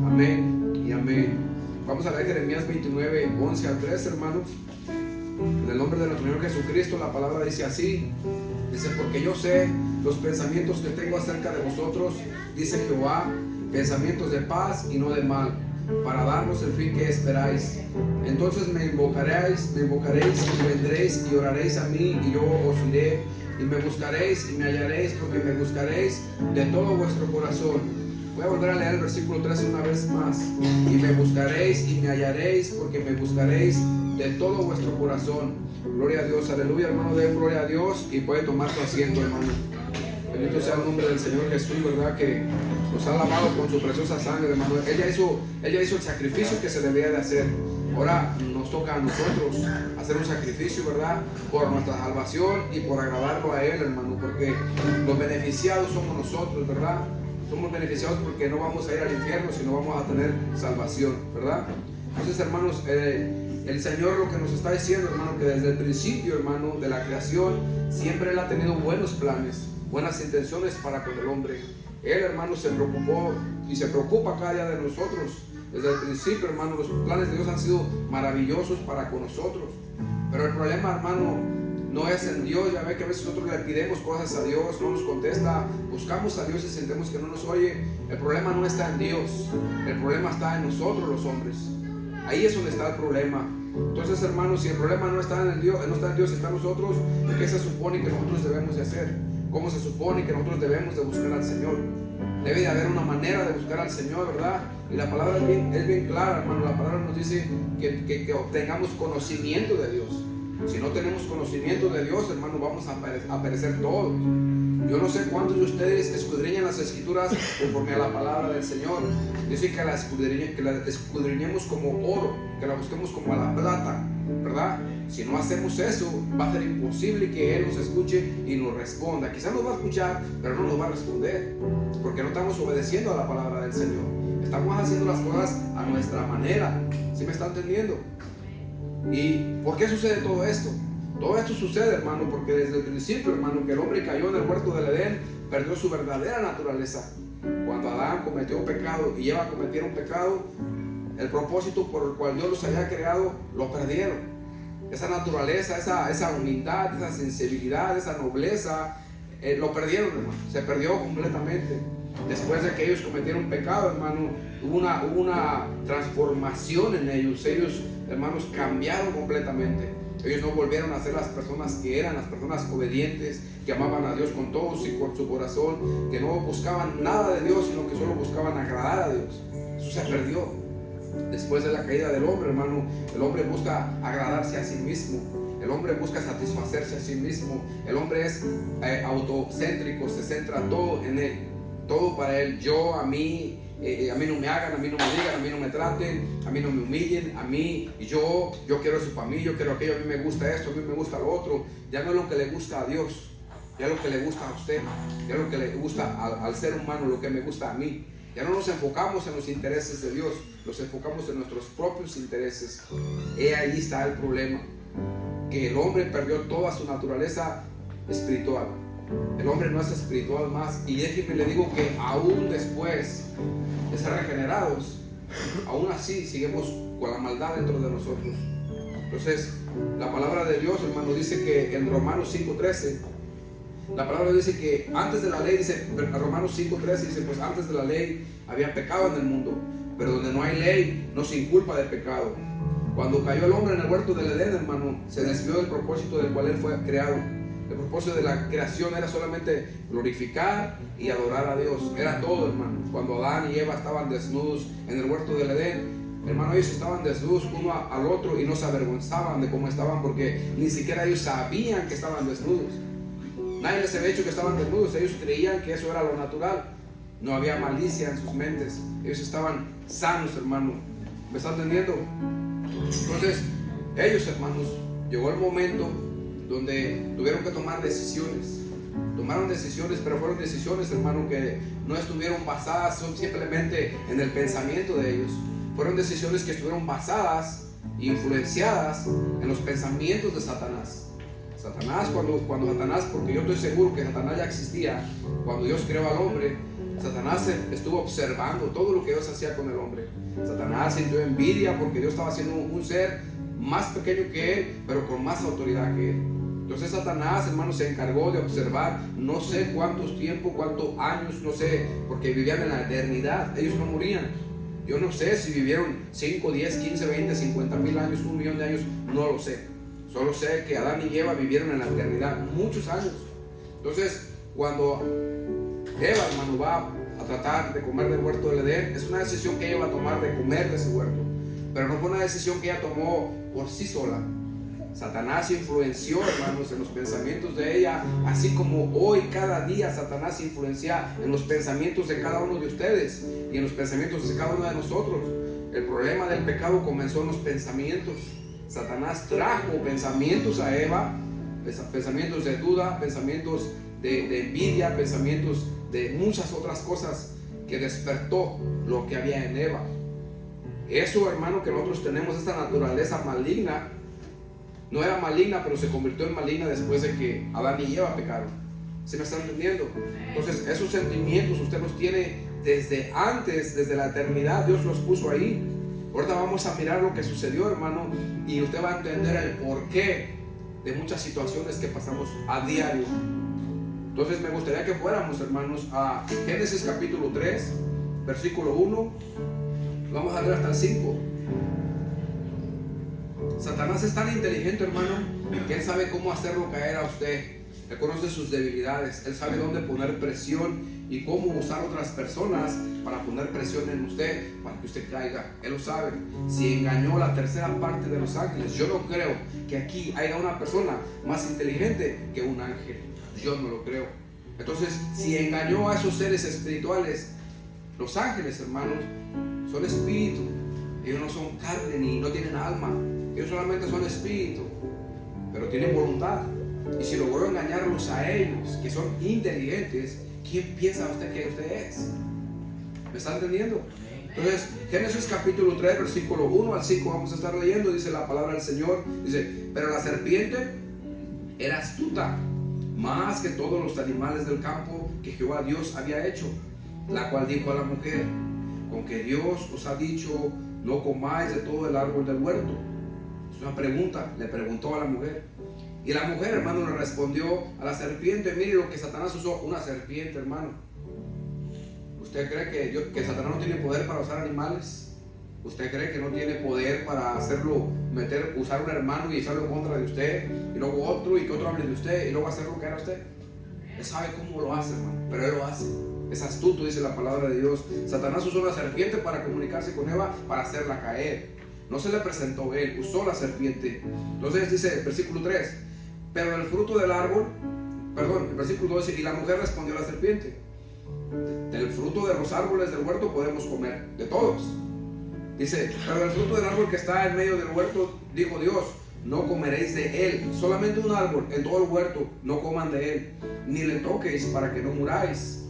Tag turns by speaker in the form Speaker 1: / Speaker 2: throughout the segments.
Speaker 1: Amén y amén. Vamos a leer Jeremías 29, 11 al 13, hermanos. En el nombre de nuestro Señor Jesucristo, la palabra dice así. Dice: porque yo sé los pensamientos que tengo acerca de vosotros, dice Jehová, pensamientos de paz y no de mal, para darnos el fin que esperáis. Entonces me invocaréis y vendréis y oraréis a mí, y yo os iré, y me buscaréis y me hallaréis, porque me buscaréis de todo vuestro corazón. Voy a volver a leer el versículo 13 una vez más. Y me buscaréis y me hallaréis, porque me buscaréis de todo vuestro corazón. Gloria a Dios, aleluya, hermano, den gloria a Dios y puede tomar su asiento, hermano. Bendito sea el nombre del Señor Jesús, ¿verdad? Que nos ha lavado con su preciosa sangre, hermano. Él ya hizo el sacrificio que se debía de hacer. Ahora nos toca a nosotros hacer un sacrificio, ¿verdad? Por nuestra salvación y por agradarlo a Él, hermano. Porque los beneficiados somos nosotros, ¿verdad? Somos beneficiados porque no vamos a ir al infierno, sino vamos a tener salvación, ¿verdad? Entonces, hermanos, el Señor lo que nos está diciendo, hermano, que desde el principio, hermano, de la creación, siempre Él ha tenido buenos planes, buenas intenciones para con el hombre. Él, hermano, se preocupó y se preocupa cada día de nosotros. Desde el principio, hermano, los planes de Dios han sido maravillosos para con nosotros. Pero el problema, hermano, no es en Dios. Ya ve que a veces nosotros le pidemos cosas a Dios, no nos contesta, buscamos a Dios y sentimos que no nos oye. El problema no está en Dios, el problema está en nosotros los hombres. Ahí es donde está el problema. Entonces, hermanos, si el problema no está en Dios, está en nosotros, ¿qué se supone que nosotros debemos de hacer? ¿Cómo se supone que nosotros debemos de buscar al Señor? Debe de haber una manera de buscar al Señor, ¿verdad? Y la palabra es bien clara, hermano. La palabra nos dice que obtengamos conocimiento de Dios. Si no tenemos conocimiento de Dios, hermano, vamos a perecer todos. Yo no sé cuántos de ustedes escudriñan las Escrituras conforme a la palabra del Señor. Dice que la escudriñemos como oro, que la busquemos como a la plata, ¿verdad? Si no hacemos eso, va a ser imposible que Él nos escuche y nos responda. Quizás nos va a escuchar, pero no nos va a responder, porque no estamos obedeciendo a la palabra del Señor. Estamos haciendo las cosas a nuestra manera. ¿Sí me está entendiendo? ¿Y por qué sucede todo esto? Todo esto sucede, hermano, porque desde el principio, hermano, que el hombre cayó en el huerto del Edén, perdió su verdadera naturaleza. Cuando Adán cometió pecado y Eva cometieron pecado, el propósito por el cual Dios los había creado, lo perdieron. Esa naturaleza, esa humildad, esa sensibilidad, esa nobleza, lo perdieron, hermano. Se perdió completamente. Después de que ellos cometieron pecado, hermano, hubo una transformación en ellos. Ellos, hermanos, cambiaron completamente. Ellos no volvieron a ser las personas que eran, las personas obedientes, que amaban a Dios con todo su corazón, que no buscaban nada de Dios, sino que solo buscaban agradar a Dios. Eso se perdió. Después de la caída del hombre, hermano, el hombre busca agradarse a sí mismo. El hombre busca satisfacerse a sí mismo. El hombre es autocéntrico, se centra todo en él. Todo para él, yo, a mí no me hagan, a mí no me digan, a mí no me traten, a mí no me humillen, a mí, yo quiero eso para mí, yo quiero aquello, a mí me gusta esto, a mí me gusta lo otro. Ya no es lo que le gusta a Dios, ya es lo que le gusta a usted, ya es lo que le gusta al ser humano, lo que me gusta a mí. Ya no nos enfocamos en los intereses de Dios, nos enfocamos en nuestros propios intereses. Ahí está el problema, que el hombre perdió toda su naturaleza espiritual. El hombre no es espiritual más. Y déjeme le digo que aún después de ser regenerados, aún así seguimos con la maldad dentro de nosotros. Entonces, la palabra de Dios, hermano, dice que en Romanos 5:13, la palabra dice que antes de la ley, dice Romanos 5:13, dice, pues antes de la ley había pecado en el mundo, pero donde no hay ley no se inculpa de pecado. Cuando cayó el hombre en el huerto del Edén, hermano, se desvió del propósito del cual él fue creado. El propósito de la creación era solamente glorificar y adorar a Dios. Era todo, hermano. Cuando Adán y Eva estaban desnudos en el huerto del Edén, hermano, ellos estaban desnudos uno al otro y no se avergonzaban de cómo estaban, porque ni siquiera ellos sabían que estaban desnudos. Nadie les había dicho que estaban desnudos. Ellos creían que eso era lo natural. No había malicia en sus mentes. Ellos estaban sanos, hermano. ¿Me están entendiendo? Entonces, ellos, hermanos, llegó el momento donde tuvieron que tomar decisiones. Tomaron decisiones, pero fueron decisiones, hermano, que no estuvieron basadas simplemente en el pensamiento de ellos. Fueron decisiones que estuvieron basadas, influenciadas en los pensamientos de Satanás. Satanás, cuando Satanás, porque yo estoy seguro que Satanás ya existía cuando Dios creó al hombre. Satanás estuvo observando todo lo que Dios hacía con el hombre. Satanás sintió envidia porque Dios estaba haciendo un ser más pequeño que él, pero con más autoridad que él. Entonces Satanás, hermano, se encargó de observar no sé cuántos tiempos, cuántos años, no sé, porque vivían en la eternidad, ellos no morían. Yo no sé si vivieron 5, 10, 15, 20, 50 mil años, 1 millón de años, no lo sé. Solo sé que Adán y Eva vivieron en la eternidad muchos años. Entonces, cuando Eva, hermano, va a tratar de comer del huerto del Edén, es una decisión que ella va a tomar de comer de ese huerto, pero no fue una decisión que ella tomó por sí sola. Satanás influenció, hermanos, en los pensamientos de ella, así como hoy cada día Satanás influencia en los pensamientos de cada uno de ustedes y en los pensamientos de cada uno de nosotros. El problema del pecado comenzó en los pensamientos. Satanás trajo pensamientos a Eva, pensamientos de duda, pensamientos de envidia, pensamientos de muchas otras cosas que despertó lo que había en Eva. Eso, hermano, que nosotros tenemos, esta naturaleza maligna, no era maligna, pero se convirtió en maligna después de que Adán y Eva pecaron. ¿Sí me están entendiendo? Entonces, esos sentimientos usted los tiene desde antes, desde la eternidad. Dios los puso ahí. Ahorita vamos a mirar lo que sucedió, hermano, y usted va a entender el porqué de muchas situaciones que pasamos a diario. Entonces, me gustaría que fuéramos, hermanos, a Génesis capítulo 3, versículo 1. Vamos a leer hasta el 5. Satanás es tan inteligente, hermano, que él sabe cómo hacerlo caer a usted. Él conoce sus debilidades, él sabe dónde poner presión y cómo usar otras personas para poner presión en usted, para que usted caiga. Él lo sabe. Si engañó la tercera parte de los ángeles, yo no creo que aquí haya una persona más inteligente que un ángel. Yo no lo creo. Entonces, si engañó a esos seres espirituales, los ángeles, hermanos, son espíritu. Ellos no son carne ni no tienen alma. Ellos solamente son espíritu, pero tienen voluntad. Y si logró engañarlos a ellos, que son inteligentes, ¿quién piensa usted que usted es? ¿Me está entendiendo? Entonces, Génesis capítulo 3, versículo 1 al 5, vamos a estar leyendo. Dice la palabra del Señor. Dice: pero la serpiente era astuta más que todos los animales del campo que Jehová Dios había hecho, la cual dijo a la mujer: con que Dios os ha dicho, no comáis de todo el árbol del huerto. Es una pregunta, le preguntó a la mujer. Y la mujer, hermano, le respondió a la serpiente. Mire lo que Satanás usó, una serpiente, hermano. ¿Usted cree que Satanás no tiene poder para usar animales? ¿Usted cree que no tiene poder para hacerlo, usar un hermano y echarlo en contra de usted? Y luego otro, y que otro hable de usted, y luego hacerlo caer a usted. Él sabe cómo lo hace, hermano, pero él lo hace. Es astuto, dice la palabra de Dios. Satanás usó la serpiente para comunicarse con Eva, para hacerla caer. No se le presentó él, usó la serpiente. Entonces dice, versículo 3, pero el fruto del árbol, el versículo 12, y la mujer respondió a la serpiente: del fruto de los árboles del huerto podemos comer, de todos. Dice, pero el fruto del árbol que está en medio del huerto, dijo Dios, no comeréis de él, solamente un árbol en todo el huerto, no coman de él, ni le toquéis para que no muráis.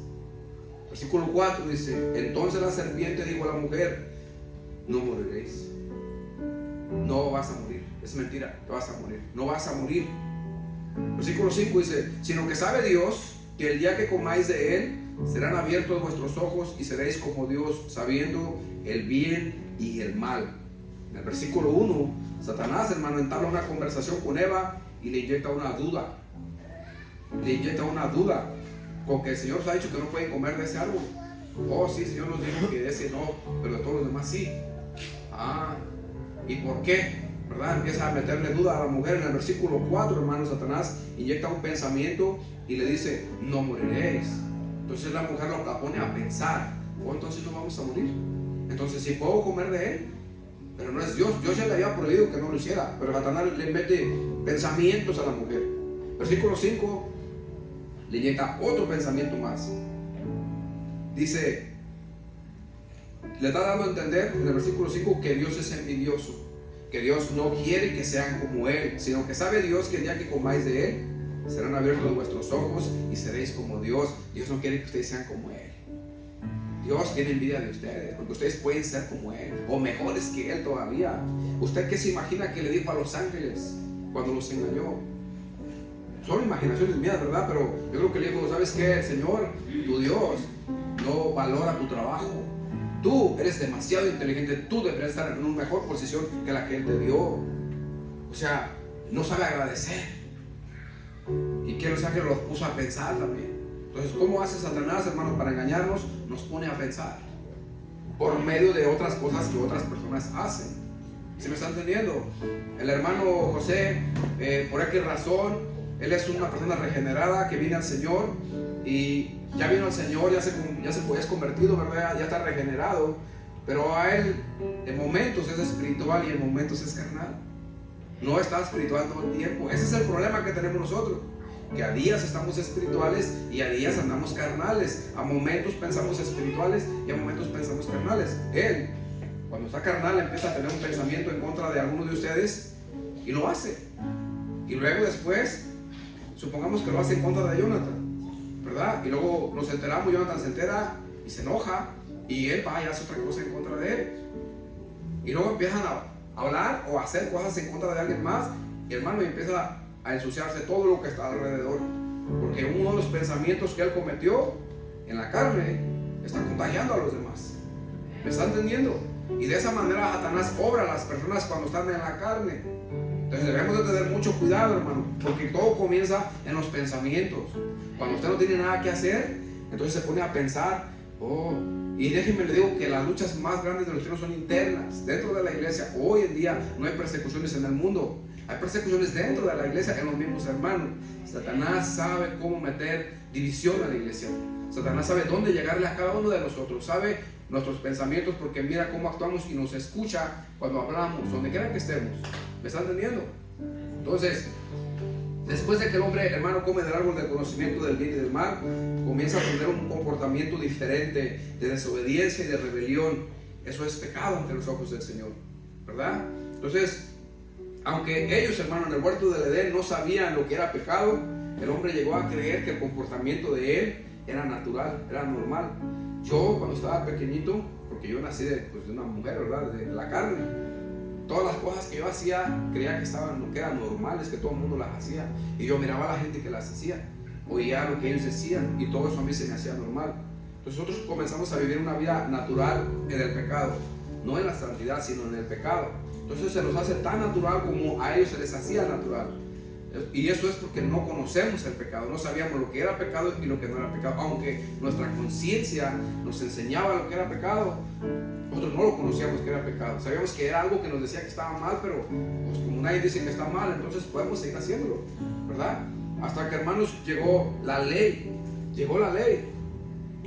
Speaker 1: Versículo 4 dice, entonces la serpiente dijo a la mujer: no moriréis. No vas a morir. Es mentira, te vas a morir. No vas a morir. Versículo 5 dice, sino que sabe Dios que el día que comáis de él, serán abiertos vuestros ojos y seréis como Dios, sabiendo el bien y el mal. En el versículo 1, Satanás, hermano, entabla una conversación con Eva y le inyecta una duda. Le inyecta una duda con que el Señor os ha dicho que no pueden comer de ese árbol. Oh, sí, el Señor nos dijo que de ese no, pero de todos los demás sí. ¿Y por qué? ¿Verdad? Empieza a meterle duda a la mujer. En el versículo 4, hermano, Satanás inyecta un pensamiento y le dice: no moriréis. Entonces la mujer la pone a pensar: oh, entonces no vamos a morir. Entonces sí puedo comer de él, pero no es Dios. Dios ya le había prohibido que no lo hiciera, pero Satanás le mete pensamientos a la mujer. Versículo 5 le inyecta otro pensamiento más. Dice, le está dando a entender en el versículo 5 que Dios es envidioso, que Dios no quiere que sean como él, sino que sabe Dios que el día que comáis de él, serán abiertos vuestros ojos y seréis como Dios. Dios no quiere que ustedes sean como él. Dios tiene envidia de ustedes, porque ustedes pueden ser como él, o mejores que él todavía. ¿Usted qué se imagina que le dijo a los ángeles cuando los engañó? Son imaginaciones mías, ¿verdad? Pero yo creo que le dijo: ¿sabes qué? El Señor, tu Dios, no valora tu trabajo. Tú eres demasiado inteligente, tú deberías estar en una mejor posición que la que Él te dio. O sea, no sabe agradecer. Y quiero saber que los puso a pensar también. Entonces, ¿cómo hace Satanás, hermanos, para engañarnos? Nos pone a pensar por medio de otras cosas que otras personas hacen. ¿Sí me están entendiendo? El hermano José, por aquella razón, él es una persona regenerada que viene al Señor y ya vino al Señor, ya es convertido, ¿verdad? Ya está regenerado, pero a él en momentos es espiritual y en momentos es carnal. No está espiritual todo el tiempo. Ese es el problema que tenemos nosotros, que a días estamos espirituales y a días andamos carnales. A momentos pensamos espirituales y a momentos pensamos carnales. Él, cuando está carnal, empieza a tener un pensamiento en contra de alguno de ustedes y lo hace. Y luego después, supongamos que lo hace en contra de Jonathan, ¿verdad? Y luego nos enteramos, Jonathan se entera y se enoja y él va y hace otra cosa en contra de él. Y luego empiezan a hablar o a hacer cosas en contra de alguien más, y hermano, empieza a ensuciarse todo lo que está alrededor, porque uno de los pensamientos que él cometió en la carne está contagiando a los demás. ¿Me está entendiendo? Y de esa manera Satanás obra a las personas cuando están en la carne. Entonces debemos de tener mucho cuidado, hermano, porque todo comienza en los pensamientos. Cuando usted no tiene nada que hacer, entonces se pone a pensar, y déjenme le digo que las luchas más grandes de los cristianos son internas. Dentro de la iglesia, hoy en día no hay persecuciones en el mundo, hay persecuciones dentro de la iglesia, en los mismos hermanos. Satanás sabe cómo meter división a la iglesia. Satanás sabe dónde llegarle a cada uno de nosotros, sabe nuestros pensamientos, porque mira cómo actuamos y nos escucha cuando hablamos, donde quiera que estemos. ¿Me están entendiendo? Entonces, después de que el hombre, hermano, come del árbol del conocimiento del bien y del mal, comienza a tener un comportamiento diferente de desobediencia y de rebelión. Eso es pecado ante los ojos del Señor, ¿verdad? Entonces, aunque ellos, hermano, en el huerto del Edén no sabían lo que era pecado, el hombre llegó a creer que el comportamiento de él era natural, era normal. Yo, cuando estaba pequeñito, porque yo nací de una mujer, ¿verdad? De la carne, todas las cosas que yo hacía creía que eran normales, que todo el mundo las hacía, y yo miraba a la gente que las hacía, oía lo que ellos decían, y todo eso a mí se me hacía normal. Entonces nosotros comenzamos a vivir una vida natural en el pecado, no en la santidad, sino en el pecado. Entonces se nos hace tan natural como a ellos se les hacía natural. Y eso es porque no conocemos el pecado, no sabíamos lo que era pecado y lo que no era pecado. Aunque nuestra conciencia nos enseñaba lo que era pecado, nosotros no lo conocíamos que era pecado. Sabíamos que era algo que nos decía que estaba mal, pero pues, como nadie dice que está mal, entonces podemos seguir haciéndolo, ¿verdad? Hasta que, hermanos, llegó la ley.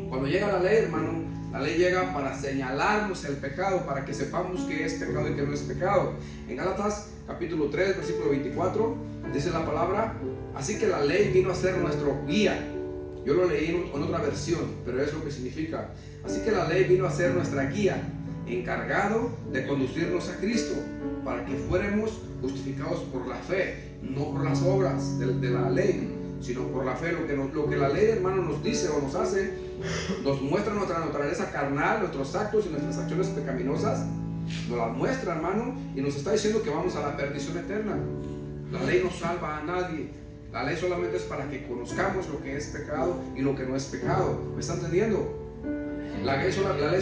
Speaker 1: Cuando llega la ley, hermano, la ley llega para señalarnos el pecado, para que sepamos qué es pecado y qué no es pecado. En Gálatas capítulo 3, versículo 24, dice la palabra: así que la ley vino a ser nuestro guía. Yo lo leí en otra versión, pero es lo que significa. Así que la ley vino a ser nuestra guía, encargado de conducirnos a Cristo, para que fuéramos justificados por la fe, no por las obras de la ley, sino por la fe. Lo que la ley, hermano, nos dice o nos hace, nos muestra nuestra naturaleza carnal, nuestros actos y nuestras acciones pecaminosas, nos las muestra, hermano, y nos está diciendo que vamos a la perdición eterna. La ley no salva a nadie. La ley solamente es para que conozcamos lo que es pecado y lo que no es pecado. ¿Me están entendiendo? La ley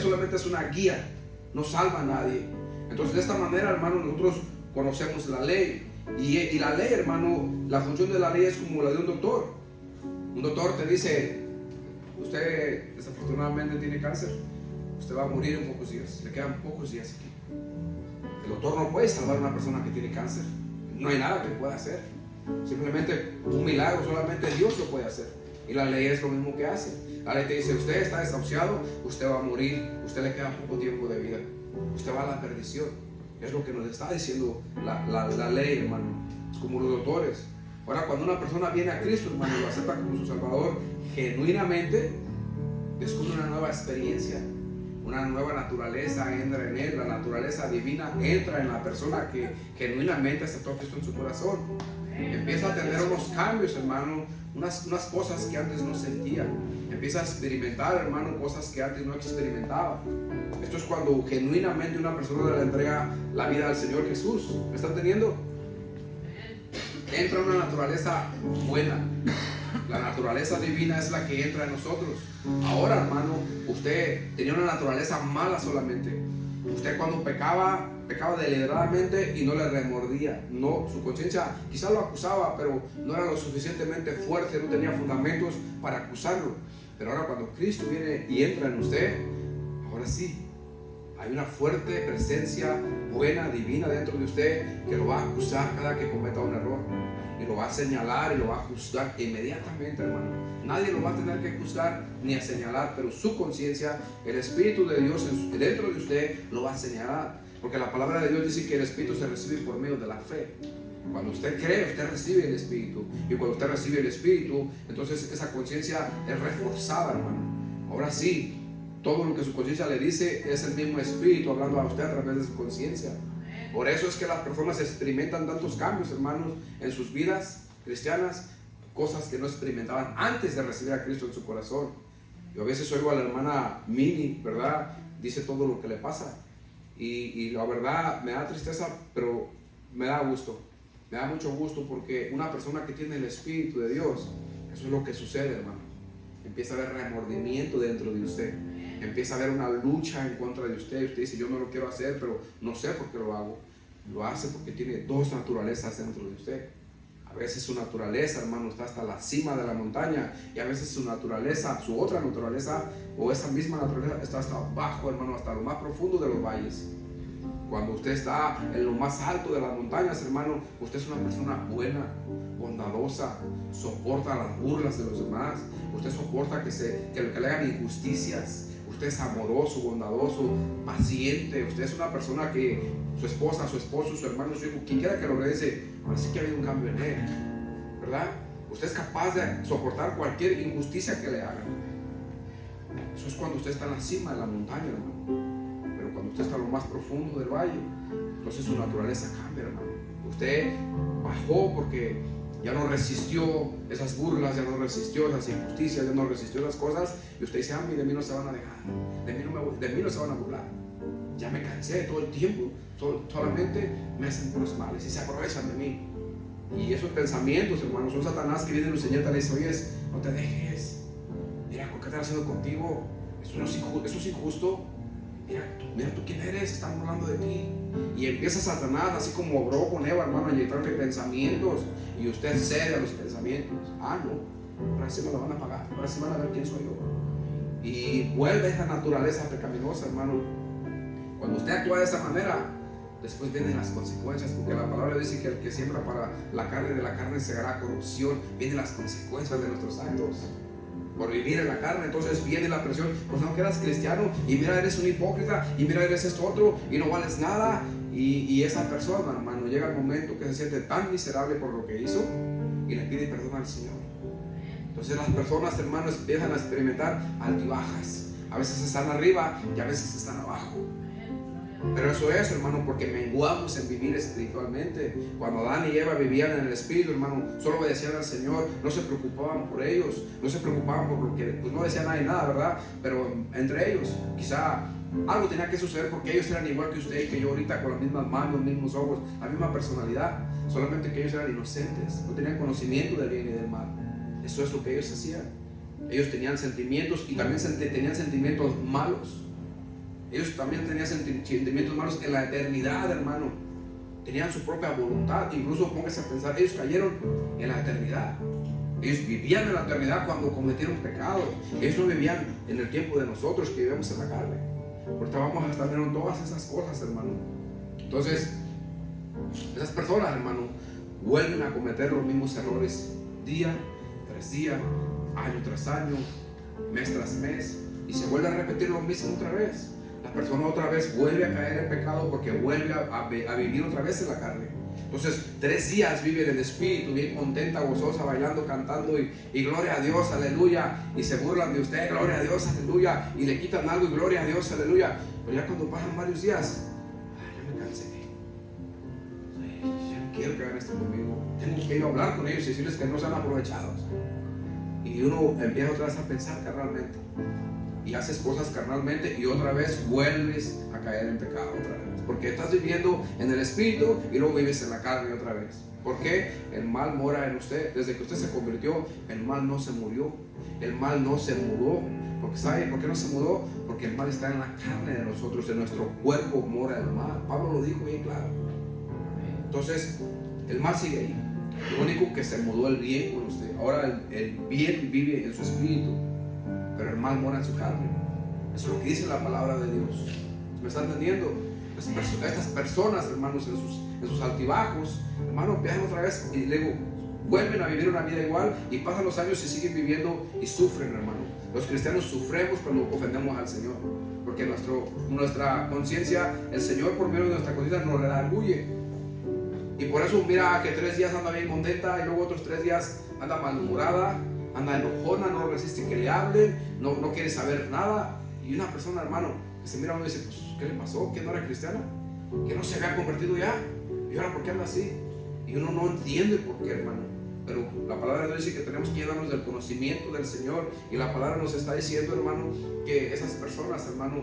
Speaker 1: solamente es una guía, no salva a nadie. Entonces, de esta manera, hermano, nosotros conocemos la ley. Y la ley, hermano, la función de la ley es como la de un doctor. Un doctor te dice: usted desafortunadamente tiene cáncer, usted va a morir en pocos días, le quedan pocos días aquí. El doctor no puede salvar a una persona que tiene cáncer, no hay nada que pueda hacer, simplemente un milagro, solamente Dios lo puede hacer. Y la ley es lo mismo que hace. La ley te dice: usted está desahuciado, usted va a morir, usted le queda poco tiempo de vida, usted va a la perdición. Es lo que nos está diciendo la ley, hermano. Es como los doctores. Ahora, cuando una persona viene a Cristo, hermano, y lo acepta como su Salvador, genuinamente descubre una nueva experiencia, una nueva naturaleza entra en él. La naturaleza divina entra en la persona que genuinamente aceptó a Cristo en su corazón. Empieza a tener unos cambios, hermano, unas cosas que antes no sentía. Empieza a experimentar, hermano, cosas que antes no experimentaba. Esto es cuando genuinamente una persona le entrega la vida al Señor Jesús. ¿Me está entendiendo? Entra una naturaleza buena, La naturaleza divina es la que entra en nosotros. Ahora, hermano, usted tenía una naturaleza mala solamente. Usted cuando pecaba deliberadamente y no le remordía. No, su conciencia quizás lo acusaba, pero no era lo suficientemente fuerte, no tenía fundamentos para acusarlo. Pero ahora cuando Cristo viene y entra en usted, ahora sí, hay una fuerte presencia buena, divina dentro de usted que lo va a acusar cada que cometa un error. Y lo va a señalar y lo va a juzgar inmediatamente, hermano. Nadie lo va a tener que juzgar ni a señalar, pero su conciencia, el Espíritu de Dios dentro de usted lo va a señalar. Porque la palabra de Dios dice que el Espíritu se recibe por medio de la fe. Cuando usted cree, usted recibe el Espíritu. Y cuando usted recibe el Espíritu, entonces esa conciencia es reforzada, hermano. Ahora sí, todo lo que su conciencia le dice es el mismo Espíritu hablando a usted a través de su conciencia. Por eso es que las personas experimentan tantos cambios, hermanos, en sus vidas cristianas, cosas que no experimentaban antes de recibir a Cristo en su corazón. Yo a veces oigo a la hermana Mini, ¿verdad? Dice todo lo que le pasa. Y la verdad me da tristeza, pero me da gusto. Me da mucho gusto porque una persona que tiene el Espíritu de Dios, eso es lo que sucede, hermano. Empieza a haber remordimiento dentro de usted. Empieza a haber una lucha en contra de usted. Usted dice, yo no lo quiero hacer, pero no sé por qué lo hago. Lo hace porque tiene dos naturalezas dentro de usted. A veces su naturaleza, hermano, está hasta la cima de la montaña. Y a veces su naturaleza, su otra naturaleza, o esa misma naturaleza, está hasta abajo, hermano, hasta lo más profundo de los valles. Cuando usted está en lo más alto de las montañas, hermano, usted es una persona buena, bondadosa, soporta las burlas de los demás. Usted soporta que le hagan injusticias. Usted es amoroso, bondadoso, paciente. Usted es una persona que su esposa, su esposo, su hermano, su hijo, quien quiera que lo obedece, ahora sí que ha habido un cambio en él, ¿verdad? Usted es capaz de soportar cualquier injusticia que le hagan. Eso es cuando usted está en la cima de la montaña, hermano. Pero cuando usted está en lo más profundo del valle, entonces su naturaleza cambia, hermano. Usted bajó porque ya no resistió esas burlas, ya no resistió esas injusticias, ya no resistió esas cosas. Y usted dice, de mí no se van a dejar, de mí no se van a burlar. Ya me cansé todo el tiempo, solamente me hacen puros males y se aprovechan de mí. Y esos pensamientos, hermanos, son Satanás que viene y nos señala y le dice, oye, no te dejes. Mira, ¿por qué están haciendo contigo? Eso es injusto. Mira tú quién eres, están hablando de ti. Y empieza Satanás, así como obró con Eva, hermano, a inyectarle pensamientos. Y usted cede a los pensamientos. No, ahora sí me lo van a pagar, ahora sí van a ver quién soy yo. Y vuelve esa naturaleza pecaminosa, hermano. Cuando usted actúa de esa manera, después vienen las consecuencias, porque la palabra dice que el que siembra para la carne, de la carne segará corrupción. Vienen las consecuencias de nuestros actos por vivir en la carne. Entonces viene la presión, pues no, que eras cristiano y mira, eres un hipócrita y mira, eres esto otro y no vales nada. Y esa persona, hermano, llega el momento que se siente tan miserable por lo que hizo y le pide perdón al Señor. Entonces las personas, hermanos, empiezan a experimentar altibajas. A veces están arriba y a veces están abajo. Pero eso es, hermano, porque menguamos en vivir espiritualmente. Cuando Adán y Eva vivían en el Espíritu, hermano, solo obedecían al Señor, no se preocupaban por ellos, no se preocupaban por lo que, pues no decía nada, ¿verdad? Pero entre ellos, quizá algo tenía que suceder porque ellos eran igual que usted y que yo ahorita, con las mismas manos, los mismos ojos, la misma personalidad, solamente que ellos eran inocentes, no tenían conocimiento del bien y del mal. Eso es lo que ellos hacían. Ellos tenían sentimientos y también tenían sentimientos malos. Ellos también tenían sentimientos malos en la eternidad, hermano. Tenían su propia voluntad. Incluso póngase a pensar, ellos cayeron en la eternidad. Ellos vivían en la eternidad cuando cometieron pecado. Ellos no vivían en el tiempo de nosotros que vivimos en la carne. Ahorita vamos a estar viendo todas esas cosas, hermano. Entonces, esas personas, hermano, vuelven a cometer los mismos errores día tras día, año tras año, mes tras mes, y se vuelve a repetir lo mismo otra vez. La persona otra vez vuelve a caer en pecado porque vuelve a vivir otra vez en la carne. Entonces 3 días vive en el Espíritu, bien contenta, gozosa, bailando, cantando y gloria a Dios, aleluya, y se burlan de usted, gloria a Dios, aleluya, y le quitan algo y gloria a Dios, aleluya. Pero ya cuando pasan varios días, ya me cansé, ya no quiero que hagan esto conmigo, tengo que ir a hablar con ellos y decirles que no sean aprovechados. Y uno empieza otra vez a pensar carnalmente. y haces cosas carnalmente y otra vez vuelves a caer en pecado otra vez, porque estás viviendo en el espíritu y luego vives en la carne otra vez. Porque el mal mora en usted. Desde que usted se convirtió, el mal no se murió, el mal no se mudó. Porque ¿sabe por qué no se mudó? Porque el mal está en la carne de nosotros, en nuestro cuerpo mora el mal. Pablo lo dijo bien claro. Entonces el mal sigue ahí. Lo único que se mudó el bien con usted. Ahora el bien vive en su espíritu, pero el mal mora en su carne. Eso es lo que dice la palabra de Dios. ¿Me está entendiendo? Estas personas, hermanos, en sus altibajos, hermanos, empiezan otra vez y luego vuelven a vivir una vida igual y pasan los años y siguen viviendo y sufren, hermano. Los cristianos sufremos cuando ofendemos al Señor, porque nuestra conciencia, el Señor por medio de nuestra conciencia nos redarguye. Y por eso mira que 3 días anda bien contenta y luego otros 3 días anda malhumorada, anda enojona, no resiste que le hablen, no quiere saber nada. Y una persona, hermano, que se mira a uno y dice, pues, ¿qué le pasó? ¿Que no era cristiana? ¿Que no se había convertido ya? ¿Y ahora por qué anda así? Y uno no entiende por qué, hermano. Pero la palabra de Dios dice que tenemos que llenarnos del conocimiento del Señor. Y la palabra nos está diciendo, hermano, que esas personas, hermano,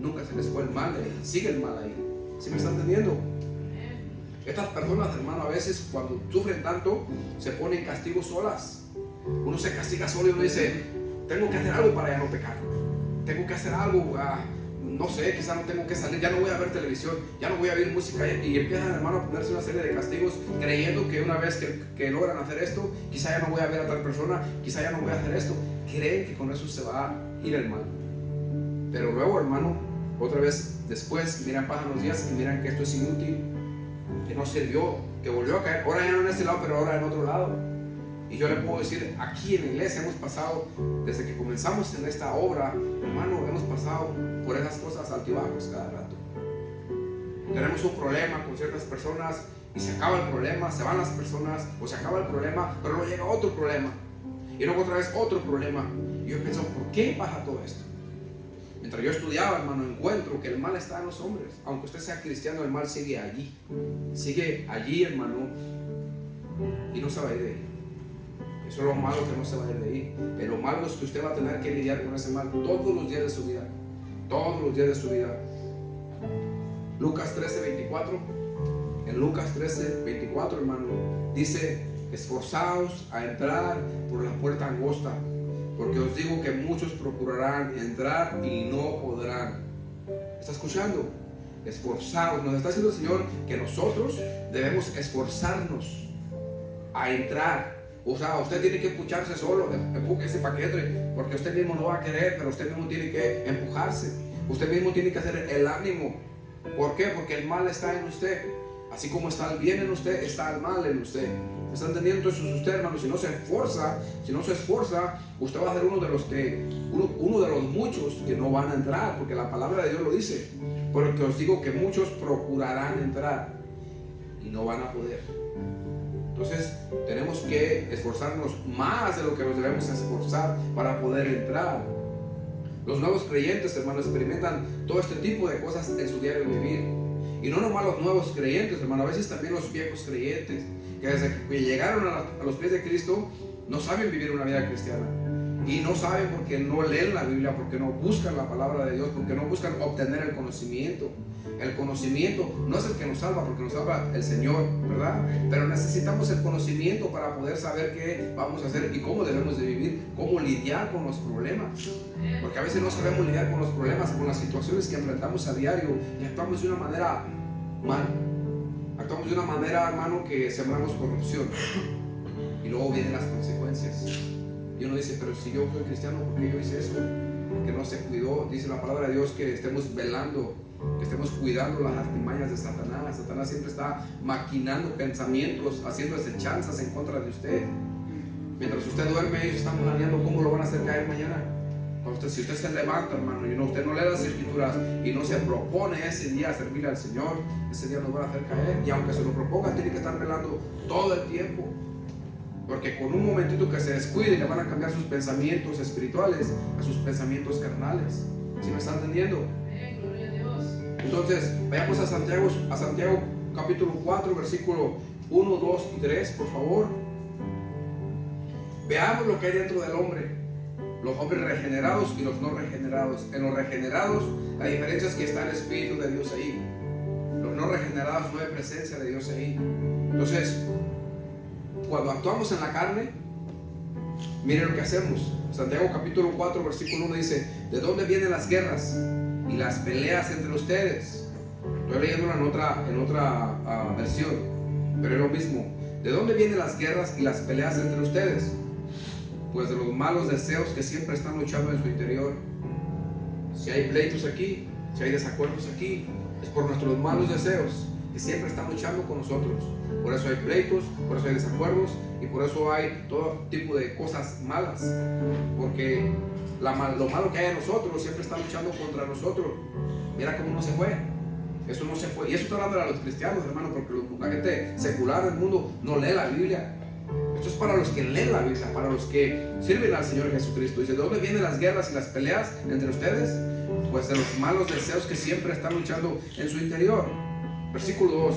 Speaker 1: nunca se les fue el mal ahí, sigue el mal ahí. ¿Sí me está entendiendo? Estas personas, hermano, a veces cuando sufren tanto, se ponen castigos solas. Uno se castiga solo y uno dice, tengo que hacer algo para ya no pecar. Tengo que hacer algo, no sé, quizá no tengo que salir, ya no voy a ver televisión, ya no voy a ver música. Y empiezan, hermano, a ponerse una serie de castigos, creyendo que una vez que logran hacer esto, quizá ya no voy a ver a tal persona, quizá ya no voy a hacer esto. Creen que con eso se va a ir el mal. Pero luego, hermano, otra vez después, miran, pasan los días y miran que esto es inútil, que no sirvió, que volvió a caer, ahora ya no en este lado, pero ahora en otro lado. Y yo le puedo decir, aquí en la iglesia hemos pasado, desde que comenzamos en esta obra, hermano, hemos pasado por esas cosas altibajos cada rato. Tenemos un problema con ciertas personas y se acaba el problema, se van las personas o se acaba el problema, pero luego llega otro problema y luego otra vez otro problema. Y yo pienso, ¿por qué pasa todo esto? Mientras yo estudiaba, hermano, encuentro que el mal está en los hombres. Aunque usted sea cristiano, el mal sigue allí, hermano, y no se va a ir de ahí. Eso es lo malo, que no se va a ir de ahí. Pero lo malo es que usted va a tener que lidiar con ese mal todos los días de su vida. Todos los días de su vida. Lucas 13:24. En Lucas 13:24, hermano, dice, esforzaos a entrar por la puerta angosta, porque os digo que muchos procurarán entrar y no podrán. ¿Está escuchando? Esforzaos. Nos está diciendo el Señor que nosotros debemos esforzarnos a entrar. O sea, usted tiene que empujarse solo, empújese para que entre, porque usted mismo no va a querer, pero usted mismo tiene que empujarse. Usted mismo tiene que hacer el ánimo. ¿Por qué? Porque el mal está en usted. Así como está el bien en usted, está el mal en usted. ¿Me está entendiendo? Entonces usted, hermano, si no se esfuerza, usted va a ser uno de los muchos que no van a entrar, porque la palabra de Dios lo dice. Porque os digo que muchos procurarán entrar y no van a poder. Entonces tenemos que esforzarnos más de lo que nos debemos esforzar para poder entrar. Los nuevos creyentes, hermano, experimentan todo este tipo de cosas en su diario vivir. Y no nomás los nuevos creyentes, hermano, a veces también los viejos creyentes, que desde que llegaron a los pies de Cristo no saben vivir una vida cristiana. Y no saben porque no leen la Biblia, porque no buscan la palabra de Dios, porque no buscan obtener el conocimiento. El conocimiento no es el que nos salva, porque nos salva el Señor, ¿verdad? Pero necesitamos el conocimiento para poder saber qué vamos a hacer y cómo debemos de vivir, cómo lidiar con los problemas. Porque a veces no sabemos lidiar con los problemas, con las situaciones que enfrentamos a diario y actuamos de una manera mal. Actuamos de una manera, hermano, que sembramos corrupción. Y luego vienen las consecuencias. Y uno dice, pero si yo soy cristiano, ¿por qué yo hice eso? Porque no se cuidó. Dice la palabra de Dios que estemos velando, que estemos cuidando las artimañas de Satanás. Satanás siempre está maquinando pensamientos, haciendo acechanzas en contra de usted. Mientras usted duerme, ellos están planeando cómo lo van a hacer caer mañana. Si usted se levanta, hermano, y usted no lee las escrituras y no se propone ese día a servirle al Señor, ese día nos van a hacer caer. Y aunque se lo proponga, tiene que estar velando todo el tiempo. Porque con un momentito que se descuide, le van a cambiar sus pensamientos espirituales a sus pensamientos carnales. ¿Sí me están entendiendo?
Speaker 2: Gloria a Dios.
Speaker 1: Entonces, vayamos a Santiago capítulo 4, versículo 1, 2 y 3, por favor. Veamos lo que hay dentro del hombre. los hombres regenerados y los no regenerados. En los regenerados, la diferencia es que está el Espíritu de Dios ahí. Los no regenerados no hay presencia de Dios ahí. Entonces, cuando actuamos en la carne, miren lo que hacemos. Santiago capítulo 4 versículo 1 dice: ¿de dónde vienen las guerras y las peleas entre ustedes? Estoy leyéndolo en otra versión, pero es lo mismo. ¿De dónde vienen las guerras y las peleas entre ustedes? Pues de los malos deseos que siempre están luchando en su interior. Si hay pleitos aquí, si hay desacuerdos aquí, es por nuestros malos deseos que siempre están luchando con nosotros. Por eso hay pleitos, por eso hay desacuerdos y por eso hay todo tipo de cosas malas. Porque lo malo que hay en nosotros siempre está luchando contra nosotros. Mira cómo no se fue. Eso no se fue. Y eso está hablando de los cristianos, hermano, porque la gente secular del mundo no lee la Biblia. Esto es para los que leen la Biblia, para los que sirven al Señor Jesucristo. Dice: ¿de dónde vienen las guerras y las peleas entre ustedes? Pues de los malos deseos que siempre están luchando en su interior. Versículo 2.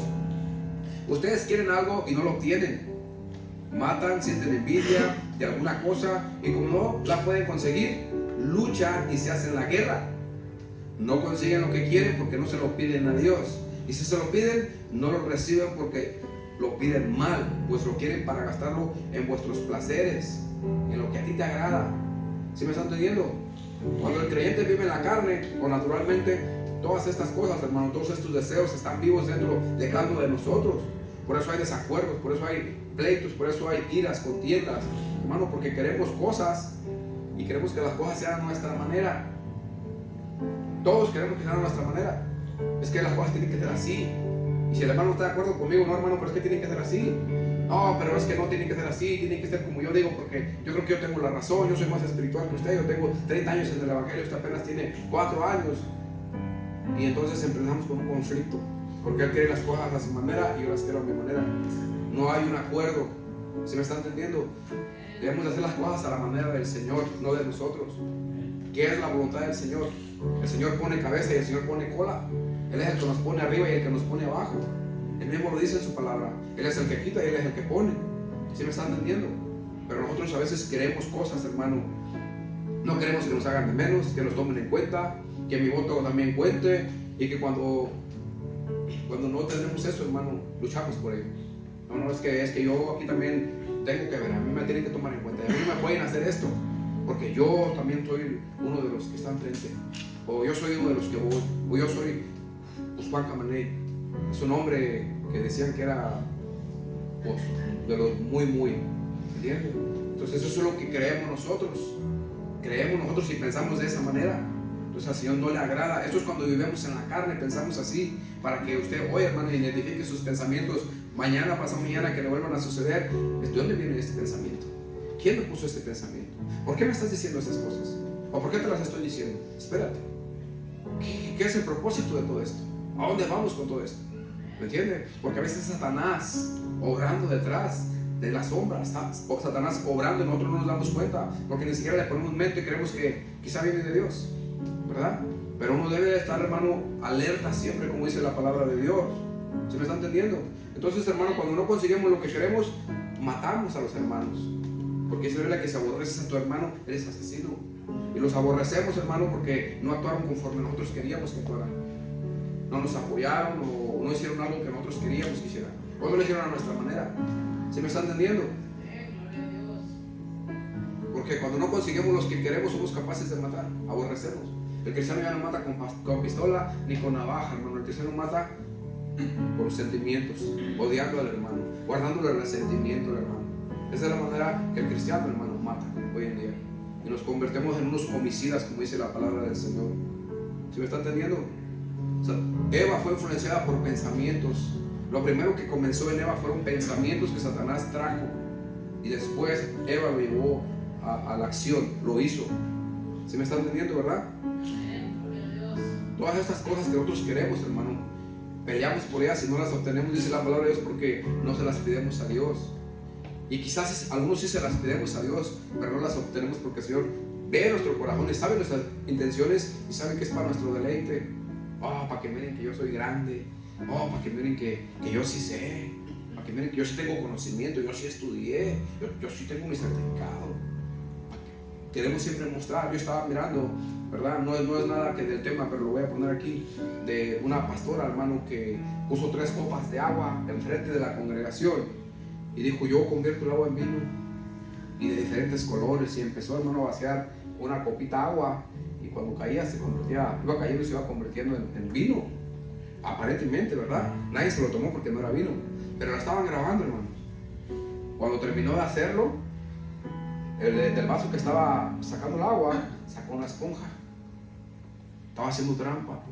Speaker 1: Ustedes quieren algo y no lo obtienen. Matan, sienten envidia de alguna cosa y como no la pueden conseguir, luchan y se hacen la guerra. No consiguen lo que quieren porque no se lo piden a Dios. Y si se lo piden, no lo reciben porque lo piden mal, pues lo quieren para gastarlo en vuestros placeres, en lo que a ti te agrada. ¿Sí me están entendiendo? Cuando el creyente vive en la carne, o naturalmente, todas estas cosas, hermano, todos estos deseos están vivos dentro de cada uno de nosotros. Por eso hay desacuerdos, por eso hay pleitos, por eso hay iras, contiendas, hermano, porque queremos cosas y queremos que las cosas sean a nuestra manera. Todos queremos que sean a nuestra manera. Es que las cosas tienen que ser así. Y si el hermano está de acuerdo conmigo, no, hermano, pero es que tienen que ser así. No, pero es que no tienen que ser así, tienen que ser como yo digo, porque yo creo que yo tengo la razón, yo soy más espiritual que usted, yo tengo 30 años en el Evangelio, usted apenas tiene 4 años. Y entonces empezamos con un conflicto, porque él quiere las cosas a su manera y yo las quiero a mi manera. No hay un acuerdo. ¿Se me está entendiendo? Debemos hacer las cosas a la manera del Señor, no de nosotros. ¿Qué es la voluntad del Señor? El Señor pone cabeza y el Señor pone cola. Él es el que nos pone arriba y el que nos pone abajo. Él mismo lo dice en su palabra. Él es el que quita y Él es el que pone. ¿Sí me están entendiendo? Pero nosotros a veces queremos cosas, hermano. No queremos que nos hagan de menos, que nos tomen en cuenta, que mi voto también cuente, y que cuando no tenemos eso, hermano, luchamos por ello. No, es que yo aquí también tengo que ver, a mí me tienen que tomar en cuenta, a mí me pueden hacer esto, porque yo también soy uno de los que están frente, o yo soy uno de los que voy, o yo soy Juan Camaney. Es un hombre que decían que era, pues, de los muy, ¿entiendes? Entonces eso es lo que creemos nosotros y pensamos de esa manera. Entonces al Señor no le agrada. Eso es cuando vivimos en la carne, pensamos así, para que usted hoy, hermano, identifique sus pensamientos, mañana, pasado mañana, que le vuelvan a suceder. ¿De dónde viene este pensamiento? ¿Quién me puso este pensamiento? ¿Por qué me estás diciendo estas cosas? ¿O por qué te las estoy diciendo? Espérate. ¿Qué es el propósito de todo esto? ¿A dónde vamos con todo esto? ¿Me entiende? Porque a veces Satanás obrando detrás de las sombras, Satanás obrando y nosotros no nos damos cuenta, porque ni siquiera le ponemos mente y creemos que quizá viene de Dios, ¿verdad? Pero uno debe estar, hermano, alerta siempre, como dice la palabra de Dios. ¿Se me está entendiendo? Entonces, hermano, cuando no conseguimos lo que queremos, matamos a los hermanos, porque si es que si aborreces a tu hermano, eres asesino. Y los aborrecemos, hermano, porque no actuaron conforme nosotros queríamos que actuaran. No nos apoyaron o no hicieron algo que nosotros queríamos que hicieran, o no lo hicieron a nuestra manera. ¿Se me está entendiendo? Porque cuando no conseguimos los que queremos, somos capaces de matar, aborrecemos. El cristiano ya no mata con pistola ni con navaja, hermano. El cristiano mata por sentimientos, odiando al hermano, guardándole el resentimiento al hermano. Esa es la manera que el cristiano, hermano, mata hoy en día. Y nos convertimos en unos homicidas, como dice la palabra del Señor. ¿Se me está entendiendo? O sea, Eva fue influenciada por pensamientos. Lo primero que comenzó en Eva fueron pensamientos que Satanás trajo. Y después Eva lo llevó a la acción, lo hizo. ¿Se me está entendiendo, verdad? Todas estas cosas que nosotros queremos, hermano, peleamos por ellas y no las obtenemos, dice la palabra de Dios, porque no se las pedimos a Dios. Y quizás algunos sí se las pedimos a Dios, pero no las obtenemos porque el Señor ve nuestro corazón y sabe nuestras intenciones y sabe que es para nuestro deleite. Oh, para que miren que yo soy grande. Oh, para que miren que yo sí sé. Para que miren que yo sí tengo conocimiento, yo sí estudié, yo sí tengo mi certificado. queremos siempre mostrar. Yo estaba mirando, ¿verdad? No es nada que del tema, pero lo voy a poner aquí, de una pastora, hermano, que puso 3 copas de agua enfrente de la congregación y dijo: yo convierto el agua en vino, y de diferentes colores, y empezó, hermano, a vaciar una copita de agua, y cuando caía se convertía, iba cayendo y se iba convirtiendo en vino, aparentemente, ¿verdad? Nadie se lo tomó porque no era vino, pero la estaban grabando, hermano. Cuando terminó de hacerlo, del vaso que estaba sacando el agua, sacó una esponja. Estaba haciendo trampa.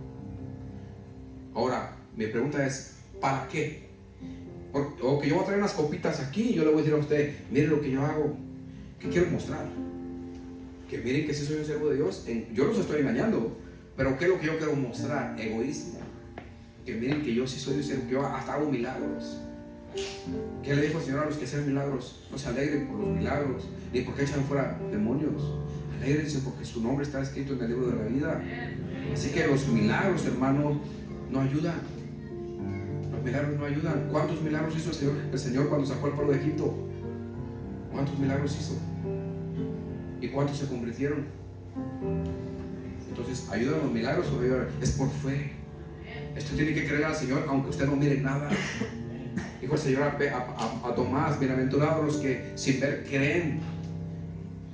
Speaker 1: Ahora, mi pregunta es: ¿para qué? O que yo voy a traer unas copitas aquí y yo le voy a decir a usted: mire lo que yo hago. ¿Qué quiero mostrar? Que miren que sí soy un siervo de Dios. Yo los estoy engañando, pero ¿qué es lo que yo quiero mostrar? Egoísmo. Que miren que yo sí soy un siervo, que yo hasta hago milagros. ¿Qué le dijo el Señor a los que hacen milagros? No se alegren por los milagros, ni porque echan fuera demonios. Alégrense porque su nombre está escrito en el libro de la vida. Así que los milagros, hermano, no ayudan. Los milagros no ayudan. ¿Cuántos milagros hizo el Señor cuando sacó al pueblo de Egipto? ¿Cuántos milagros hizo? ¿Y cuántos se convirtieron? Entonces, ¿ayudan los milagros o ayudan? Es por fe. Esto tiene que creer al Señor aunque usted no mire nada. Dijo el Señor a Tomás: bienaventurados los que sin ver creen.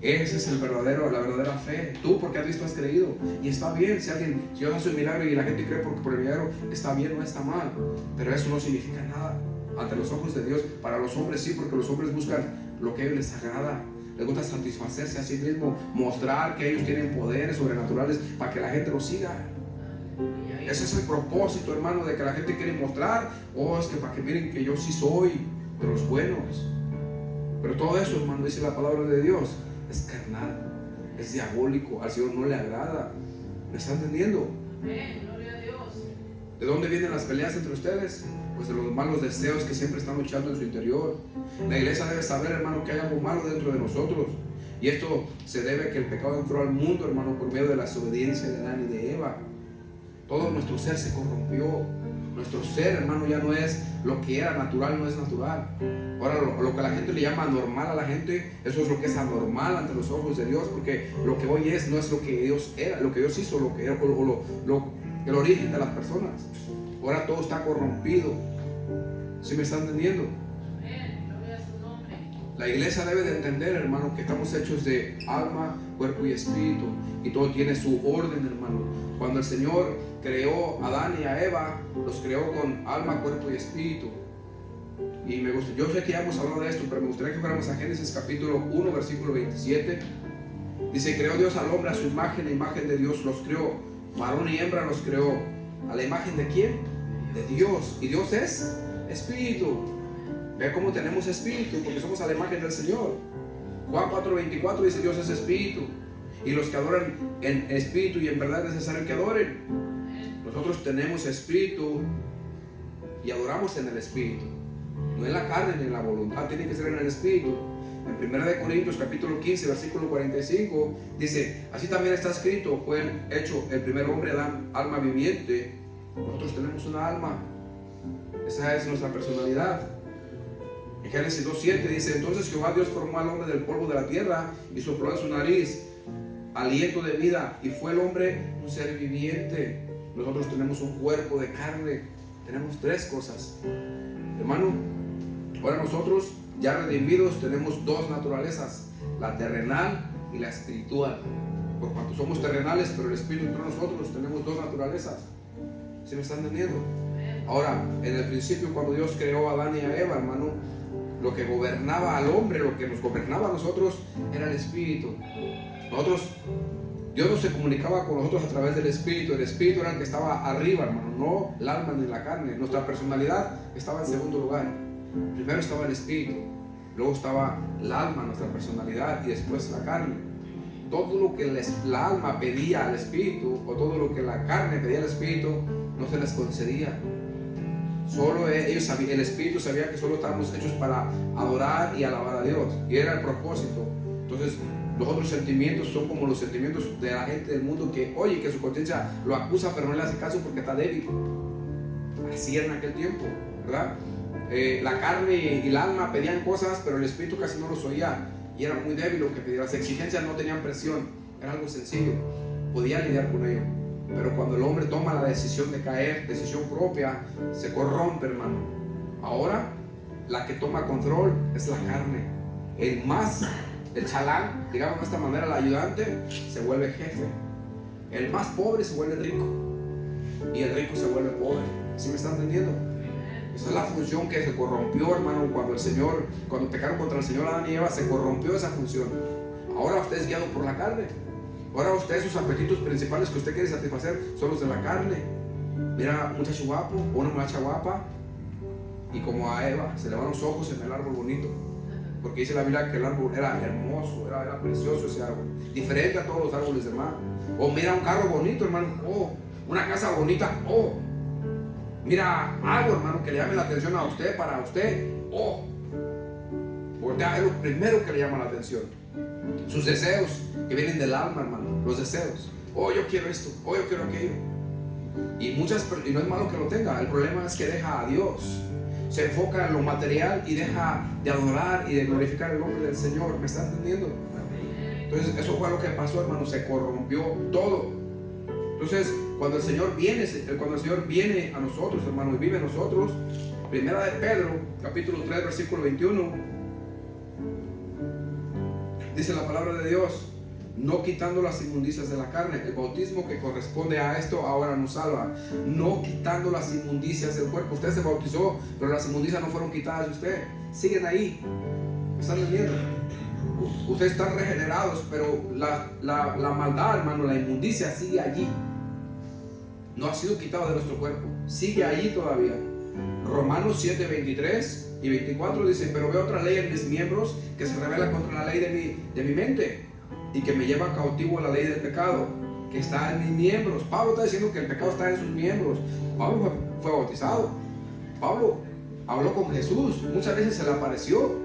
Speaker 1: Ese es la verdadera fe. Tú, porque has visto, has creído. Y está bien, si Dios hace un milagro y la gente cree por el milagro, está bien, no está mal. Pero eso no significa nada ante los ojos de Dios. Para los hombres sí, porque los hombres buscan lo que a ellos les agrada. Les gusta satisfacerse a sí mismos, mostrar que ellos tienen poderes sobrenaturales para que la gente los siga. Ese es el propósito, hermano, de que la gente quiere mostrar: es que para que miren que yo sí soy de los buenos. Pero todo eso, hermano, dice la palabra de Dios, es carnal, es diabólico, al Señor no le agrada. ¿Me están entendiendo?
Speaker 2: Amén, gloria a Dios.
Speaker 1: ¿De dónde vienen las peleas entre ustedes? Pues de los malos deseos que siempre están luchando en su interior. La iglesia debe saber, hermano, que hay algo malo dentro de nosotros. Y esto se debe a que el pecado entró al mundo, hermano, por medio de la desobediencia de Adán y de Eva. Todo nuestro ser se corrompió. Nuestro ser, hermano, ya no es lo que era natural, no es natural. Ahora lo que la gente le llama anormal a la gente, eso es lo que es anormal ante los ojos de Dios, porque lo que hoy no es lo que Dios era, lo que Dios hizo, el origen de las personas. Ahora todo está corrompido. ¿Sí me están entendiendo? La iglesia debe de entender, hermano, que estamos hechos de alma, cuerpo y espíritu, y todo tiene su orden, hermano. Cuando el Señor creó a Adán y a Eva, los creó con alma, cuerpo y espíritu. Y me gusta, yo sé que ya hemos hablado de esto, pero me gustaría que fuéramos a Génesis capítulo 1, versículo 27. Dice: creó Dios al hombre a su imagen, a imagen de Dios los creó, varón y hembra los creó. ¿A la imagen de quién? De Dios. Y Dios es espíritu. Ve cómo tenemos espíritu, porque somos a la imagen del Señor. Juan 4:24 dice: Dios es espíritu, y los que adoran en espíritu y en verdad es necesario que adoren. Nosotros tenemos espíritu y adoramos en el espíritu, no en la carne ni en la voluntad, tiene que ser en el espíritu. En 1 Corintios capítulo 15 versículo 45 dice: así también está escrito, fue hecho el primer hombre Adán, alma viviente. Nosotros tenemos una alma, esa es nuestra personalidad. En Génesis 2:7 dice: entonces Jehová Dios formó al hombre del polvo de la tierra y sopló en su nariz aliento de vida, y fue el hombre un ser viviente. Nosotros tenemos un cuerpo de carne, tenemos 3 cosas, hermano. Ahora nosotros, ya redimidos, tenemos 2 naturalezas, la terrenal y la espiritual. Por cuanto somos terrenales, pero el espíritu entre nosotros, tenemos 2 naturalezas. ¿Sí me están entendiendo? Ahora, en el principio, cuando Dios creó a Adán y a Eva, hermano, lo que gobernaba al hombre, lo que nos gobernaba a nosotros, era el espíritu. Dios no se comunicaba con nosotros a través del espíritu. El espíritu era el que estaba arriba, hermano, no el alma ni la carne. Nuestra personalidad estaba en segundo lugar. Primero estaba el espíritu, luego estaba el alma, nuestra personalidad, y después la carne. Todo lo que la alma pedía al espíritu, o todo lo que la carne pedía al espíritu, no se les concedía. Solo ellos sabían, el espíritu sabía que solo estábamos hechos para adorar y alabar a Dios, y era el propósito. Entonces los otros sentimientos son como los sentimientos de la gente del mundo, que oye, que su conciencia lo acusa pero no le hace caso porque está débil. Así era en aquel tiempo, ¿verdad? La carne y el alma pedían cosas, pero el espíritu casi no los oía. y era muy débil lo que pedía. Las exigencias no tenían presión, era algo sencillo, podía lidiar con ello. Pero cuando el hombre toma la decisión de caer, decisión propia, se corrompe, hermano. Ahora la que toma control es la carne. El chalán, digamos de esta manera, el ayudante, se vuelve jefe. El más pobre se vuelve rico y el rico se vuelve pobre. ¿Sí me están entendiendo? Esa es la función que se corrompió, hermano, cuando pecaron contra el Señor Adán y Eva, se corrompió esa función. Ahora usted es guiado por la carne. Ahora usted, sus apetitos principales que usted quiere satisfacer son los de la carne. Mira un muchacho guapo o una muchacha guapa, y como a Eva se le van los ojos en el árbol bonito, porque dice la Biblia que el árbol era hermoso, era precioso ese árbol, diferente a todos los árboles de mar. O mira un carro bonito, hermano, oh, una casa bonita, oh, mira algo, hermano, que le llame la atención a usted, para usted, oh, porque es lo primero que le llama la atención. Sus deseos que vienen del alma, hermano, los deseos. Oh, yo quiero esto, oh, yo quiero aquello. Y no es malo que lo tenga, el problema es que deja a Dios, se enfoca en lo material y deja de adorar y de glorificar el nombre del Señor. ¿Me está entendiendo? Entonces eso fue lo que pasó, hermano, se corrompió todo. Entonces cuando el Señor viene a nosotros, hermano, y vive en nosotros, primera de Pedro, capítulo 3, versículo 21, dice la palabra de Dios: no quitando las inmundicias de la carne. El bautismo que corresponde a esto ahora nos salva. No quitando las inmundicias del cuerpo. Usted se bautizó, pero las inmundicias no fueron quitadas de usted. Siguen ahí. ¿Están entendiendo? Ustedes están regenerados, pero la maldad, hermano, la inmundicia sigue allí. No ha sido quitado de nuestro cuerpo. Sigue allí todavía. Romanos 7, 23 y 24 dice: pero veo otra ley en mis miembros que se revela contra la ley de mi mente, y que me lleva cautivo a la ley del pecado que está en mis miembros. Pablo está diciendo que el pecado está en sus miembros. Pablo fue bautizado. Pablo habló con Jesús, muchas veces se le apareció,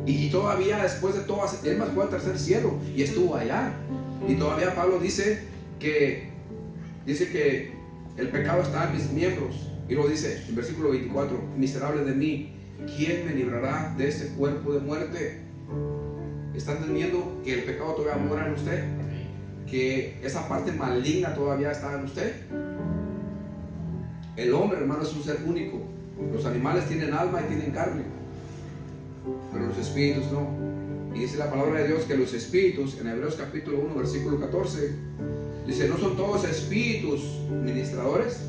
Speaker 1: y todavía después de todo, él más fue al tercer cielo y estuvo allá. Y todavía Pablo dice que el pecado está en mis miembros. Y lo dice en versículo 24: miserable de mí, ¿quién me librará de este cuerpo de muerte? ¿Está entendiendo que el pecado todavía mora en usted? Que esa parte maligna todavía está en usted. El hombre, hermano, es un ser único. Los animales tienen alma y tienen carne, pero los espíritus no. Y dice la palabra de Dios que los espíritus, en Hebreos capítulo 1, versículo 14, dice: ¿no son todos espíritus ministradores,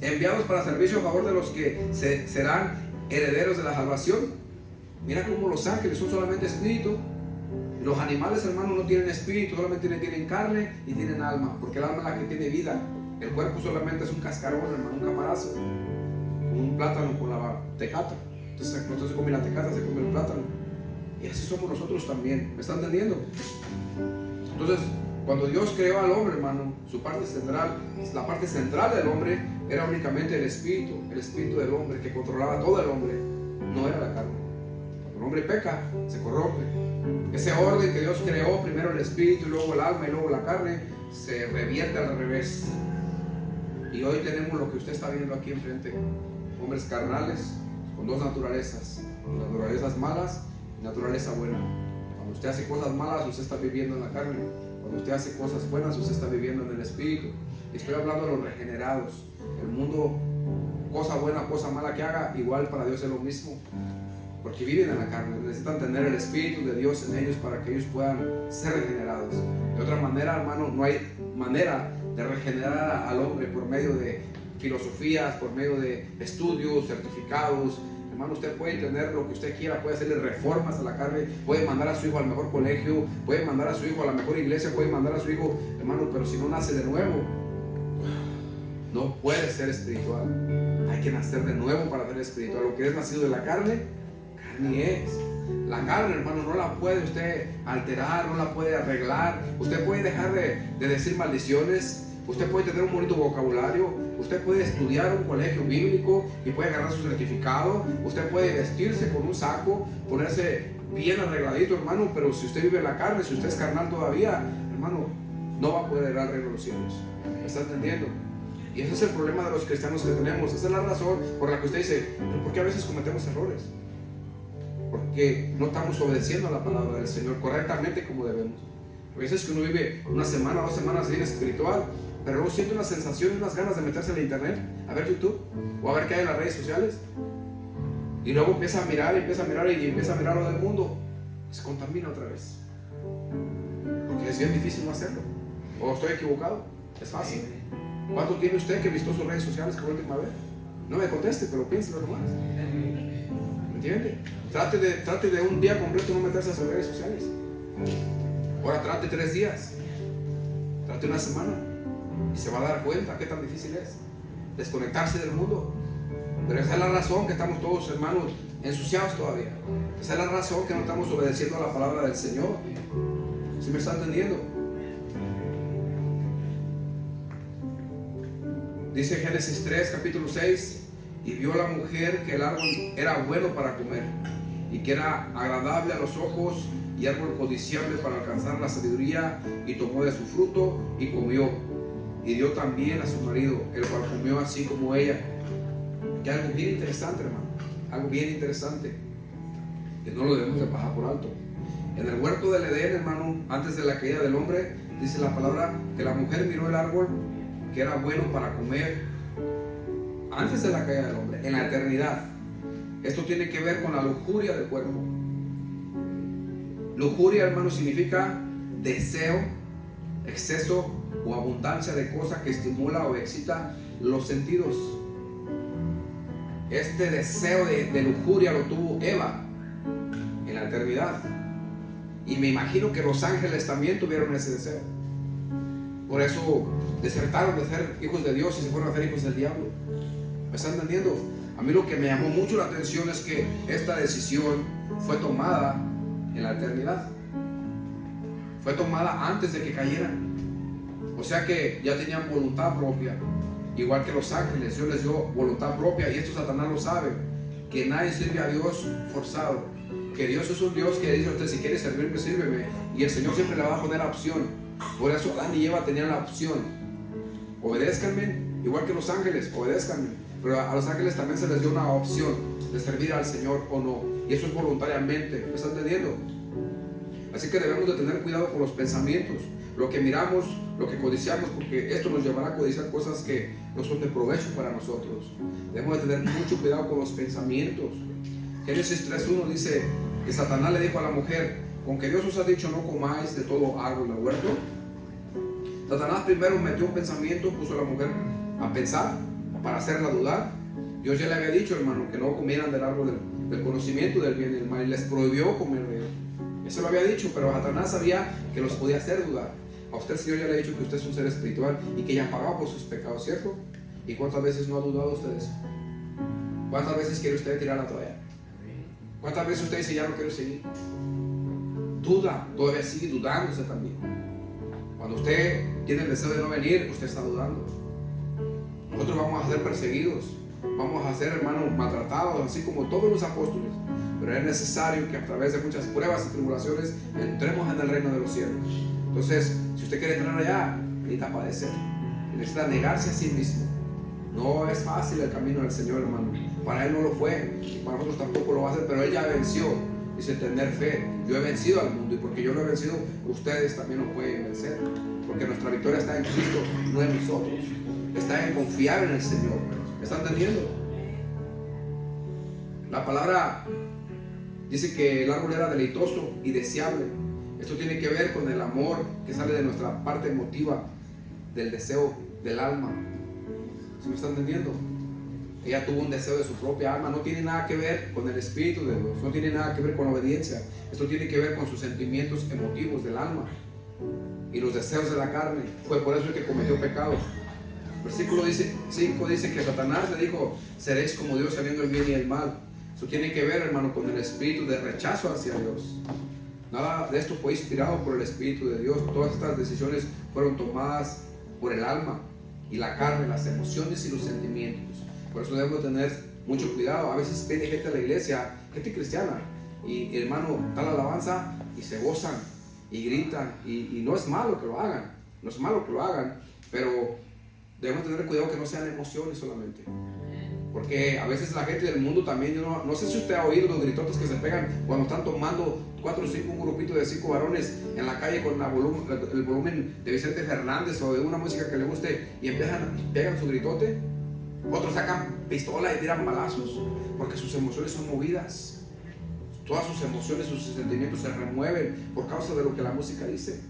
Speaker 1: enviados para servicio a favor de los que serán herederos de la salvación? Mira cómo los ángeles son solamente espíritu. Los animales, hermano, no tienen espíritu, solamente tienen carne y tienen alma, porque el alma es la que tiene vida. El cuerpo solamente es un cascarón, hermano, un caparazo, un plátano con la tecata. Entonces no se come la tecata, se come el plátano. Y así somos nosotros también. ¿Me están entendiendo? Entonces, cuando Dios creó al hombre, hermano, la parte central del hombre era únicamente el espíritu del hombre, que controlaba todo el hombre, no era la carne. Cuando el hombre peca, se corrompe. Ese orden que Dios creó, primero el espíritu, y luego el alma, y luego la carne, se revierte al revés. Y hoy tenemos lo que usted está viendo aquí enfrente: hombres carnales con dos naturalezas, naturalezas malas y naturaleza buena. Cuando usted hace cosas malas, usted está viviendo en la carne. Cuando usted hace cosas buenas, usted está viviendo en el espíritu. Estoy hablando de los regenerados. El mundo, cosa buena, cosa mala que haga, igual para Dios es lo mismo, porque viven en la carne. Necesitan tener el espíritu de Dios en ellos para que ellos puedan ser regenerados. De otra manera, hermano, no hay manera de regenerar al hombre por medio de filosofías, por medio de estudios, certificados. Hermano, usted puede tener lo que usted quiera, puede hacerle reformas a la carne, puede mandar a su hijo al mejor colegio, puede mandar a su hijo a la mejor iglesia, puede mandar a su hijo, hermano, pero si no nace de nuevo, no puede ser espiritual. Hay que nacer de nuevo para ser espiritual. Lo que es nacido de la carne, carne es. La carne, hermano, no la puede usted alterar, no la puede arreglar. Usted puede dejar de decir maldiciones, usted puede tener un bonito vocabulario, usted puede estudiar un colegio bíblico y puede ganar su certificado, usted puede vestirse con un saco, ponerse bien arregladito, hermano, pero si usted vive en la carne, si usted es carnal todavía, hermano, no va a poder dar reino a los cielos. ¿Me está entendiendo? Y ese es el problema de los cristianos que tenemos. Esa es la razón por la que usted dice: ¿pero por qué a veces cometemos errores? porque no estamos obedeciendo a la palabra del Señor correctamente como debemos. A veces que uno vive una semana, 2 semanas de vida espiritual, pero luego siente una sensación y unas ganas de meterse en el internet, a ver YouTube o a ver qué hay en las redes sociales, y luego empieza a mirar y empieza a mirar lo del mundo, se contamina otra vez, porque es bien difícil no hacerlo. ¿O estoy equivocado? Es fácil. ¿Cuánto tiene usted que visitó sus redes sociales que la última vez? No me conteste, pero piénselo nomás. ¿Me entiende? Trate de un día completo no meterse a sus redes sociales. Ahora trate 3 días, trate una semana, y se va a dar cuenta qué tan difícil es desconectarse del mundo. Pero esa es la razón que estamos todos, hermanos, ensuciados todavía. Esa es la razón que no estamos obedeciendo a la palabra del Señor. ¿Sí me está entendiendo? Dice Génesis 3, capítulo 6: y vio la mujer que el árbol era bueno para comer, y que era agradable a los ojos, y árbol codiciable para alcanzar la sabiduría, y tomó de su fruto y comió, y dio también a su marido, el cual comió así como ella. Que algo bien interesante, hermano, algo bien interesante, que no lo debemos de pasar por alto. En el huerto del Edén, hermano, antes de la caída del hombre, dice la palabra que la mujer miró el árbol que era bueno para comer, antes de la caída del hombre, en la eternidad. Esto tiene que ver con la lujuria del cuerpo. Lujuria, hermano, significa deseo, exceso o abundancia de cosa que estimula o excita los sentidos. Este deseo de lujuria lo tuvo Eva en la eternidad, y me imagino que los ángeles también tuvieron ese deseo. Por eso desertaron de ser hijos de Dios y se fueron a ser hijos del diablo. ¿Me están entendiendo? A mí lo que me llamó mucho la atención es que esta decisión fue tomada en la eternidad. Fue tomada antes de que cayeran. O sea que ya tenían voluntad propia, igual que los ángeles. Dios les dio voluntad propia, y esto Satanás lo sabe, que nadie sirve a Dios forzado, que Dios es un Dios que dice a usted: si quieres servirme, sírveme, y el Señor siempre le va a poner la opción. Por eso Adán y Eva tenían la opción: obedézcanme, igual que los ángeles, obedézcanme. Pero a los ángeles también se les dio una opción de servir al Señor o no, y eso es voluntariamente. ¿Me están entendiendo? Así que debemos de tener cuidado con los pensamientos, lo que miramos, lo que codiciamos, porque esto nos llevará a codiciar cosas que no son de provecho para nosotros. Debemos de tener mucho cuidado con los pensamientos. Génesis 3:1 dice que Satanás le dijo a la mujer: con que Dios os ha dicho no comáis de todo árbol del huerto. Satanás primero metió un pensamiento, puso a la mujer a pensar para hacerla dudar. Dios ya le había dicho, hermano, que no comieran del árbol del conocimiento del bien y del mal, y les prohibió comer de él. Eso lo había dicho, pero Satanás sabía que los podía hacer dudar. A usted el Señor ya le ha dicho que usted es un ser espiritual y que ya pagó por sus pecados, ¿cierto? ¿Y cuántas veces no ha dudado usted eso? ¿Cuántas veces quiere usted tirar la toalla? ¿Cuántas veces usted dice: ya no quiero seguir? Duda, todavía sigue dudándose también. Cuando usted tiene el deseo de no venir, usted está dudando. Nosotros vamos a ser perseguidos, vamos a ser, hermanos, maltratados, así como todos los apóstoles. Pero es necesario que a través de muchas pruebas y tribulaciones entremos en el reino de los cielos. Entonces, si usted quiere entrar allá, necesita padecer, necesita negarse a sí mismo. No es fácil el camino del Señor, hermano. Para Él no lo fue, y para nosotros tampoco lo va a hacer, pero Él ya venció. Dice: tener fe. Yo he vencido al mundo, y porque yo lo he vencido, ustedes también lo pueden vencer. Porque nuestra victoria está en Cristo, no en nosotros. Está en confiar en el Señor. ¿Me están entendiendo? La palabra dice que el árbol era deleitoso y deseable. Esto tiene que ver con el amor que sale de nuestra parte emotiva, del deseo del alma. ¿Sí me están entendiendo? Ella tuvo un deseo de su propia alma. No tiene nada que ver con el Espíritu de Dios, no tiene nada que ver con la obediencia. Esto tiene que ver con sus sentimientos emotivos del alma y los deseos de la carne. Fue por eso que cometió pecado. Versículo 5 dice que Satanás le dijo: seréis como Dios sabiendo el bien y el mal. Eso tiene que ver, hermano, con el espíritu de rechazo hacia Dios. Nada de esto fue inspirado por el Espíritu de Dios. Todas estas decisiones fueron tomadas por el alma y la carne, las emociones y los sentimientos. Por eso debemos tener mucho cuidado. A veces viene gente a la iglesia, gente cristiana, y hermano, da la alabanza y se gozan y gritan, y no es malo que lo hagan, no es malo que lo hagan, pero debemos tener cuidado que no sean emociones solamente. Porque a veces la gente del mundo también, yo no sé si usted ha oído los gritotes que se pegan cuando están tomando 4 o 5, un grupito de 5 varones en la calle con el volumen de Vicente Fernández o de una música que le guste y pegan su gritote. Otros sacan pistola y tiran balazos porque sus emociones son movidas. Todas sus emociones, sus sentimientos se remueven por causa de lo que la música dice.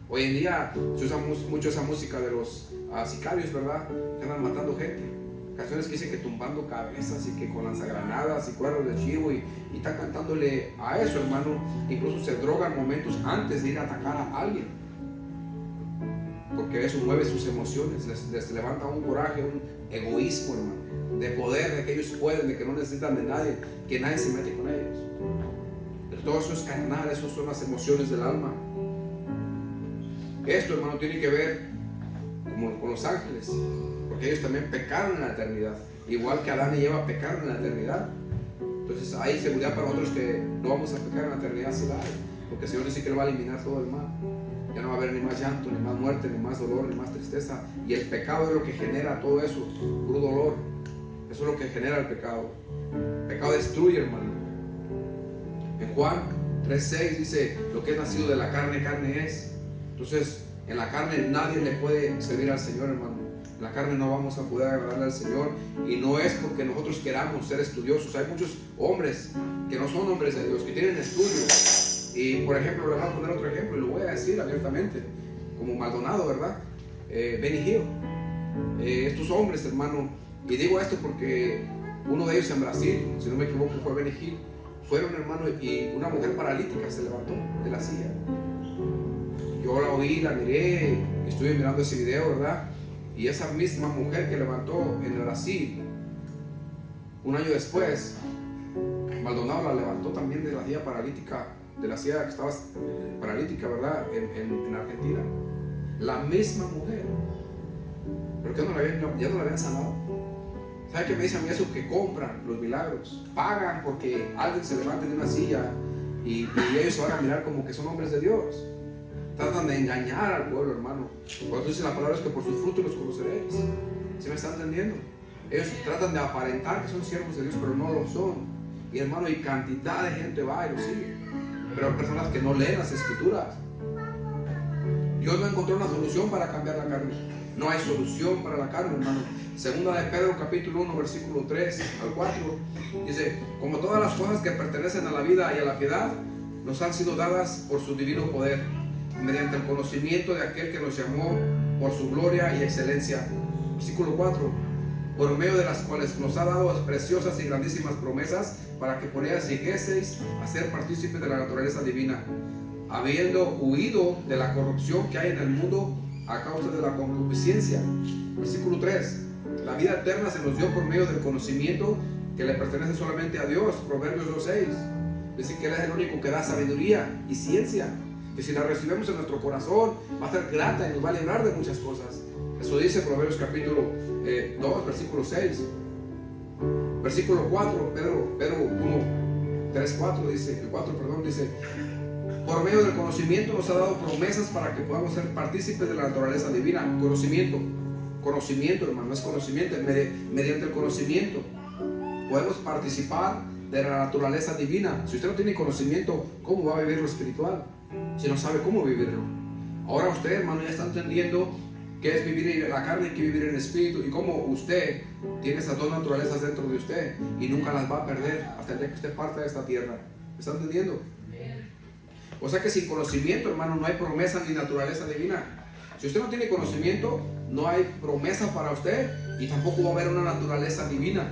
Speaker 1: Hoy en día se usa mucho esa música de los sicarios, ¿verdad? Que andan matando gente. Canciones que dicen que tumbando cabezas y que con lanzagranadas y cuernos de chivo y están cantándole a eso, hermano. Incluso se drogan momentos antes de ir a atacar a alguien, porque eso mueve sus emociones, les levanta un coraje, un egoísmo, hermano, de poder, de que ellos pueden, de que no necesitan de nadie, que nadie se mete con ellos. Pero todo eso es carnal, eso son las emociones del alma. Esto, hermano, tiene que ver como con los ángeles, porque ellos también pecaron en la eternidad, igual que Adán y Eva pecaron en la eternidad. Entonces hay seguridad para nosotros que no vamos a pecar en la eternidad, si la hay, porque el Señor dice que Él va a eliminar todo el mal. Ya no va a haber ni más llanto, ni más muerte, ni más dolor, ni más tristeza. Y el pecado es lo que genera todo eso, puro dolor. Eso es lo que genera el pecado. El pecado destruye, hermano. En Juan 3:6 dice: lo que es nacido de la carne, carne es. Entonces, en la carne nadie le puede servir al Señor, hermano. En la carne no vamos a poder agradarle al Señor, y no es porque nosotros queramos ser estudiosos. Hay muchos hombres que no son hombres de Dios, que tienen estudios. Y por ejemplo, le voy a poner otro ejemplo y lo voy a decir abiertamente, como Maldonado, ¿verdad? Benny Hill. Estos hombres, hermano, y digo esto porque uno de ellos en Brasil, si no me equivoco, fue Benny Hill. Fueron, hermano, y una mujer paralítica se levantó de la silla. Yo la oí, la miré, estuve mirando ese video, ¿verdad? Y esa misma mujer que levantó en Brasil, un año después, Maldonado la levantó también de la silla paralítica, de la silla que estaba paralítica, ¿verdad? En Argentina. La misma mujer. ¿Pero qué ya no la habían sanado? ¿Sabe qué me dicen a mí eso? Que compran los milagros, pagan porque alguien se levante de una silla y ellos se van a mirar como que son hombres de Dios. Tratan de engañar al pueblo, hermano. Por eso dice la palabra, es que por sus frutos los conoceréis. ¿Sí me están entendiendo? Ellos tratan de aparentar que son siervos de Dios, pero no lo son. Y hermano, y cantidad de gente va y lo sigue. Pero hay personas que no leen las escrituras. Dios no encontró una solución para cambiar la carne. No hay solución para la carne, hermano. Segunda de Pedro, capítulo 1, versículo 3 al 4. Dice: como todas las cosas que pertenecen a la vida y a la piedad, nos han sido dadas por su divino poder, mediante el conocimiento de aquel que nos llamó por su gloria y excelencia. Versículo 4: por medio de las cuales nos ha dado preciosas y grandísimas promesas, para que por ellas llegueseis a ser partícipes de la naturaleza divina, habiendo huido de la corrupción que hay en el mundo a causa de la concupiscencia. Versículo 3: la vida eterna se nos dio por medio del conocimiento que le pertenece solamente a Dios. Proverbios 2:6 dice que Él es el único que da sabiduría y ciencia, que si la recibimos en nuestro corazón va a ser grata y nos va a librar de muchas cosas. Eso dice Proverbios capítulo 2, versículo 6. Versículo 4, Pedro 1, 3, 4 dice, el 4, perdón, dice: por medio del conocimiento nos ha dado promesas para que podamos ser partícipes de la naturaleza divina. Conocimiento, hermano, no es conocimiento. Mediante el conocimiento podemos participar de la naturaleza divina. Si usted no tiene conocimiento, ¿cómo va a vivir lo espiritual? Si no sabe cómo vivirlo. Ahora usted, hermano, ya está entendiendo qué es vivir en la carne y qué vivir en el espíritu, y cómo usted tiene esas dos naturalezas dentro de usted y nunca las va a perder hasta el día que usted parta de esta tierra. ¿Me está entendiendo? O sea que sin conocimiento, hermano, no hay promesa ni naturaleza divina. Si usted no tiene conocimiento, no hay promesa para usted y tampoco va a haber una naturaleza divina.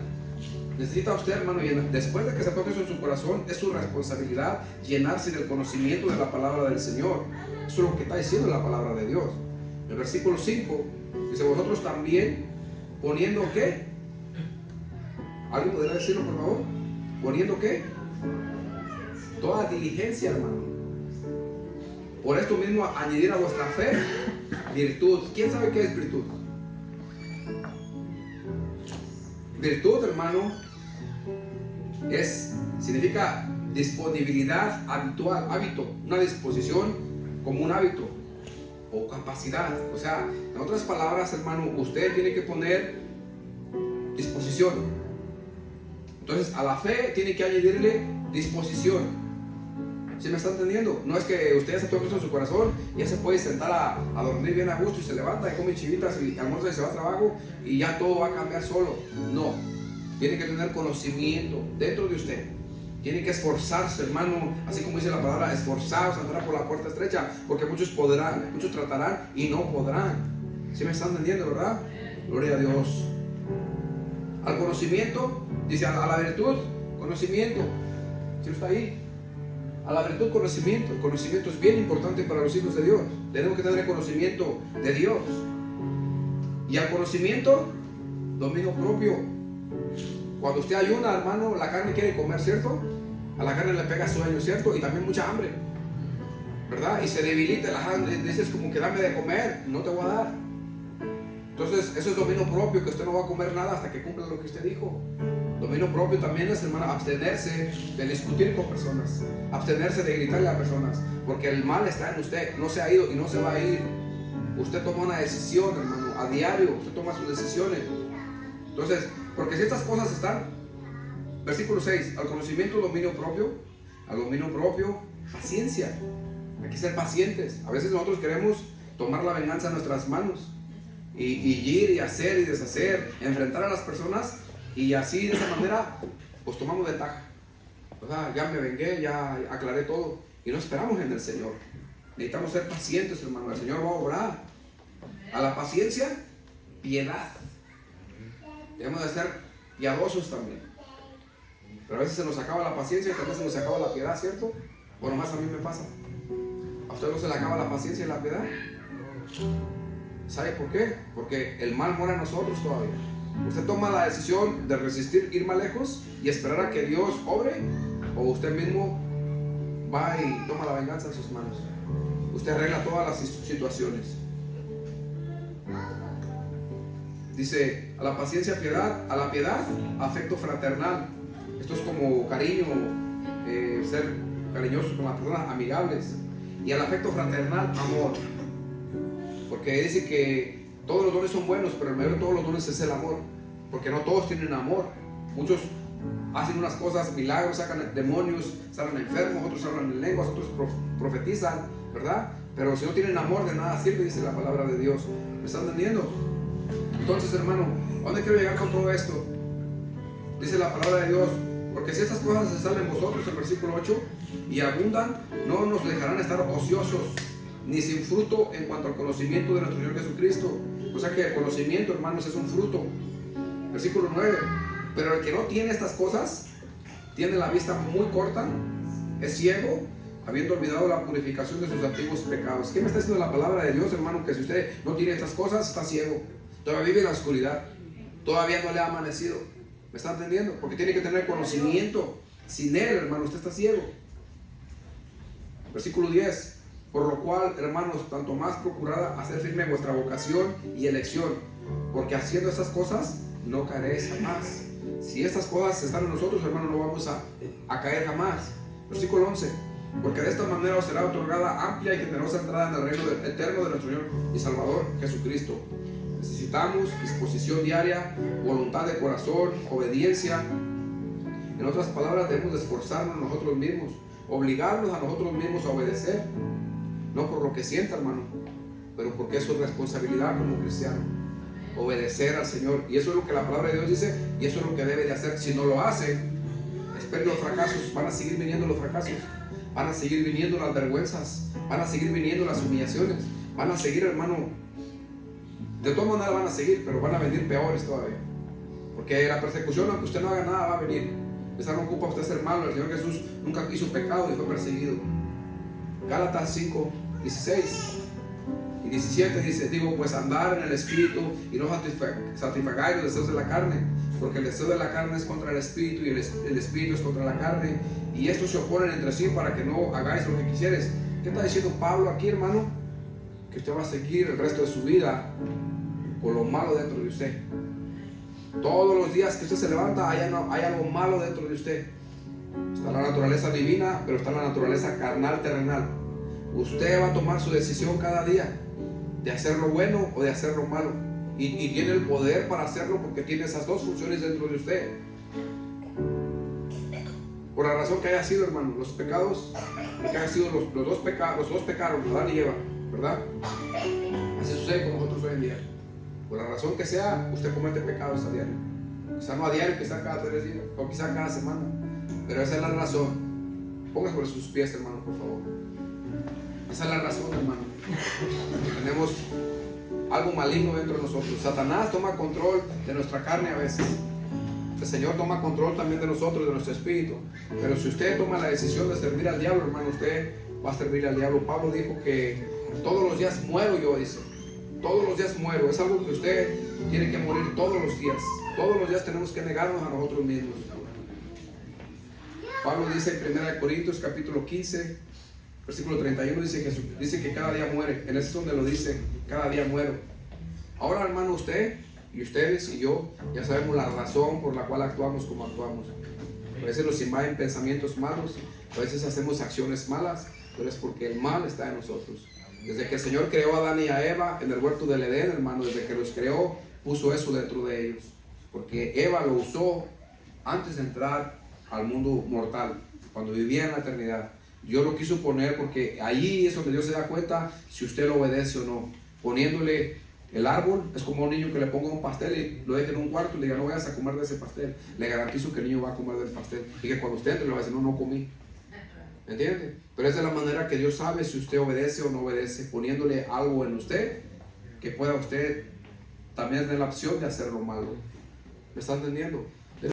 Speaker 1: Necesita usted, hermano, después de que se toque eso en su corazón, es su responsabilidad llenarse del conocimiento de la palabra del Señor. Eso es lo que está diciendo la palabra de Dios. El versículo 5 dice: vosotros también, poniendo ¿qué? ¿Alguien podría decirlo, por favor? ¿Poniendo qué? Toda diligencia, hermano. Por esto mismo, añadir a vuestra fe virtud. ¿Quién sabe qué es virtud? Virtud, hermano, significa disponibilidad habitual, hábito, una disposición como un hábito o capacidad. O sea, en otras palabras, hermano, usted tiene que poner disposición. Entonces a la fe tiene que añadirle disposición. ¿Sí me está entendiendo? No es que usted ya se toque eso en su corazón y ya se puede sentar a dormir bien a gusto y se levanta y come chivitas y almuerza y se va a trabajo y ya todo va a cambiar solo. No, tiene que tener conocimiento dentro de usted. Tiene que esforzarse, hermano, así como dice la palabra, esforzados a entrar por la puerta estrecha, porque muchos podrán, muchos tratarán y no podrán. ¿Sí me están entendiendo, verdad? Gloria a Dios. Al conocimiento, dice a la virtud, conocimiento. ¿Sí está ahí? A la virtud, conocimiento. El conocimiento es bien importante para los hijos de Dios. Tenemos que tener conocimiento de Dios. Y al conocimiento, dominio propio. Cuando usted ayuna, hermano, la carne quiere comer, ¿cierto? A la carne le pega sueño, ¿cierto? Y también mucha hambre, ¿verdad? Y se debilita la carne. Dices como que dame de comer, no te voy a dar. Entonces, eso es dominio propio, que usted no va a comer nada hasta que cumpla lo que usted dijo. Dominio propio también es, hermano, abstenerse de discutir con personas, abstenerse de gritarle a personas, porque el mal está en usted, no se ha ido y no se va a ir. Usted toma una decisión, hermano, a diario, usted toma sus decisiones. Entonces, porque si estas cosas están, versículo 6, al conocimiento, dominio propio, al dominio propio, paciencia. Hay que ser pacientes. A veces nosotros queremos tomar la venganza en nuestras manos y ir y hacer y deshacer, enfrentar a las personas. Y así, de esa manera, pues tomamos ventaja. O sea, ya me vengué, ya aclaré todo. Y no esperamos en el Señor. Necesitamos ser pacientes, hermano. El Señor va a obrar. A la paciencia, piedad. Debemos de ser piadosos también. Pero a veces se nos acaba la paciencia y también se nos acaba la piedad, ¿cierto? Bueno, más a mí me pasa. ¿A usted no se le acaba la paciencia y la piedad? ¿Sabe por qué? Porque el mal mora en nosotros todavía. Usted toma la decisión de resistir, ir más lejos y esperar a que Dios obre, o usted mismo va y toma la venganza en sus manos. Usted arregla todas las situaciones. Dice, a la paciencia piedad, a la piedad afecto fraternal. Esto es como cariño, ser cariñoso con las personas, amigables. Y al afecto fraternal, amor. Porque dice que todos los dones son buenos, pero el mayor de todos los dones es el amor. Porque no todos tienen amor. Muchos hacen unas cosas, milagros, sacan demonios, sanan enfermos, otros hablan en lenguas, otros profetizan, ¿verdad? Pero si no tienen amor, de nada sirve, dice la palabra de Dios. ¿Me están entendiendo? Entonces, hermano, ¿a dónde quiero llegar con todo esto? Dice la palabra de Dios, porque si estas cosas están en vosotros, el versículo 8, y abundan, no nos dejarán estar ociosos, ni sin fruto en cuanto al conocimiento de nuestro Señor Jesucristo. O sea que el conocimiento, hermanos, es un fruto. Versículo 9, pero el que no tiene estas cosas, tiene la vista muy corta, es ciego, habiendo olvidado la purificación de sus antiguos pecados. ¿Qué me está diciendo la palabra de Dios, hermano? Que si usted no tiene estas cosas, está ciego. Todavía vive en la oscuridad. Todavía no le ha amanecido. ¿Me está entendiendo? Porque tiene que tener conocimiento. Sin él, hermano, usted está ciego. Versículo 10. Por lo cual, hermanos, tanto más procurad hacer firme vuestra vocación y elección, porque haciendo estas cosas no caeréis jamás. Si estas cosas están en nosotros, hermanos, no vamos a caer jamás. Versículo 11. Porque de esta manera os será otorgada amplia y generosa entrada en el reino eterno de nuestro Señor y Salvador Jesucristo. Necesitamos disposición diaria, voluntad de corazón, obediencia. En otras palabras, debemos de esforzarnos nosotros mismos, obligarnos a nosotros mismos a obedecer, no por lo que sienta, hermano, pero porque es su responsabilidad como cristiano, obedecer al Señor. Y eso es lo que la palabra de Dios dice, y eso es lo que debe de hacer. Si no lo hace, esperen los fracasos, van a seguir viniendo los fracasos, van a seguir viniendo las vergüenzas, van a seguir viniendo las humillaciones, van a seguir, hermano. De todas maneras van a seguir, pero van a venir peores todavía. Porque la persecución, aunque usted no haga nada, va a venir. Esa no ocupa usted ser malo. El Señor Jesús nunca hizo pecado y fue perseguido. Gálatas 5, 16 y 17 dice, digo, pues andar en el Espíritu y no satisfagáis los deseos de la carne, porque el deseo de la carne es contra el Espíritu y el Espíritu es contra la carne, y estos se oponen entre sí para que no hagáis lo que quisieres. ¿Qué está diciendo Pablo aquí, hermano? Que usted va a seguir el resto de su vida con lo malo dentro de usted. Todos los días que usted se levanta hay algo malo dentro de usted. Está la naturaleza divina, pero está la naturaleza carnal, terrenal. Usted va a tomar su decisión cada día de hacer lo bueno o de hacer lo malo, y tiene el poder para hacerlo porque tiene esas dos funciones dentro de usted. Por la razón que haya sido, hermano, los pecados, que haya sido los dos pecaron, Adán y Eva, ¿verdad? Así sucede con nosotros hoy en día. Por la razón que sea, usted comete pecados a diario. Quizá no a diario, quizá cada 3 días, o quizá cada semana. Pero esa es la razón. Ponga sobre sus pies, hermano, por favor. Esa es la razón, hermano. Tenemos algo maligno dentro de nosotros. Satanás toma control de nuestra carne a veces. El Señor toma control también de nosotros, de nuestro espíritu. Pero si usted toma la decisión de servir al diablo, hermano, usted va a servir al diablo. Pablo dijo que todos los días muero yo, dice. Todos los días muero. Es algo que usted tiene que morir todos los días. Todos los días tenemos que negarnos a nosotros mismos. Pablo dice en 1 Corintios capítulo 15, versículo 31, dice que cada día muere. En ese es donde lo dice, cada día muero. Ahora, hermano, usted y ustedes y yo ya sabemos la razón por la cual actuamos como actuamos. A veces nos invaden pensamientos malos, a veces hacemos acciones malas, pero es porque el mal está en nosotros. Desde que el Señor creó a Adán y a Eva en el huerto del Edén, hermano, desde que los creó, puso eso dentro de ellos. Porque Eva lo usó antes de entrar al mundo mortal, cuando vivía en la eternidad. Dios lo quiso poner porque allí es donde Dios se da cuenta si usted lo obedece o no. Poniéndole el árbol, es como un niño que le ponga un pastel y lo deje en un cuarto y le diga no vayas a comer de ese pastel. Le garantizo que el niño va a comer del pastel y que cuando usted entre le va a decir no comí. ¿Me entiende? Pero esa es la manera que Dios sabe si usted obedece o no obedece, poniéndole algo en usted que pueda usted también tener la opción de hacer lo malo. ¿Me está entendiendo?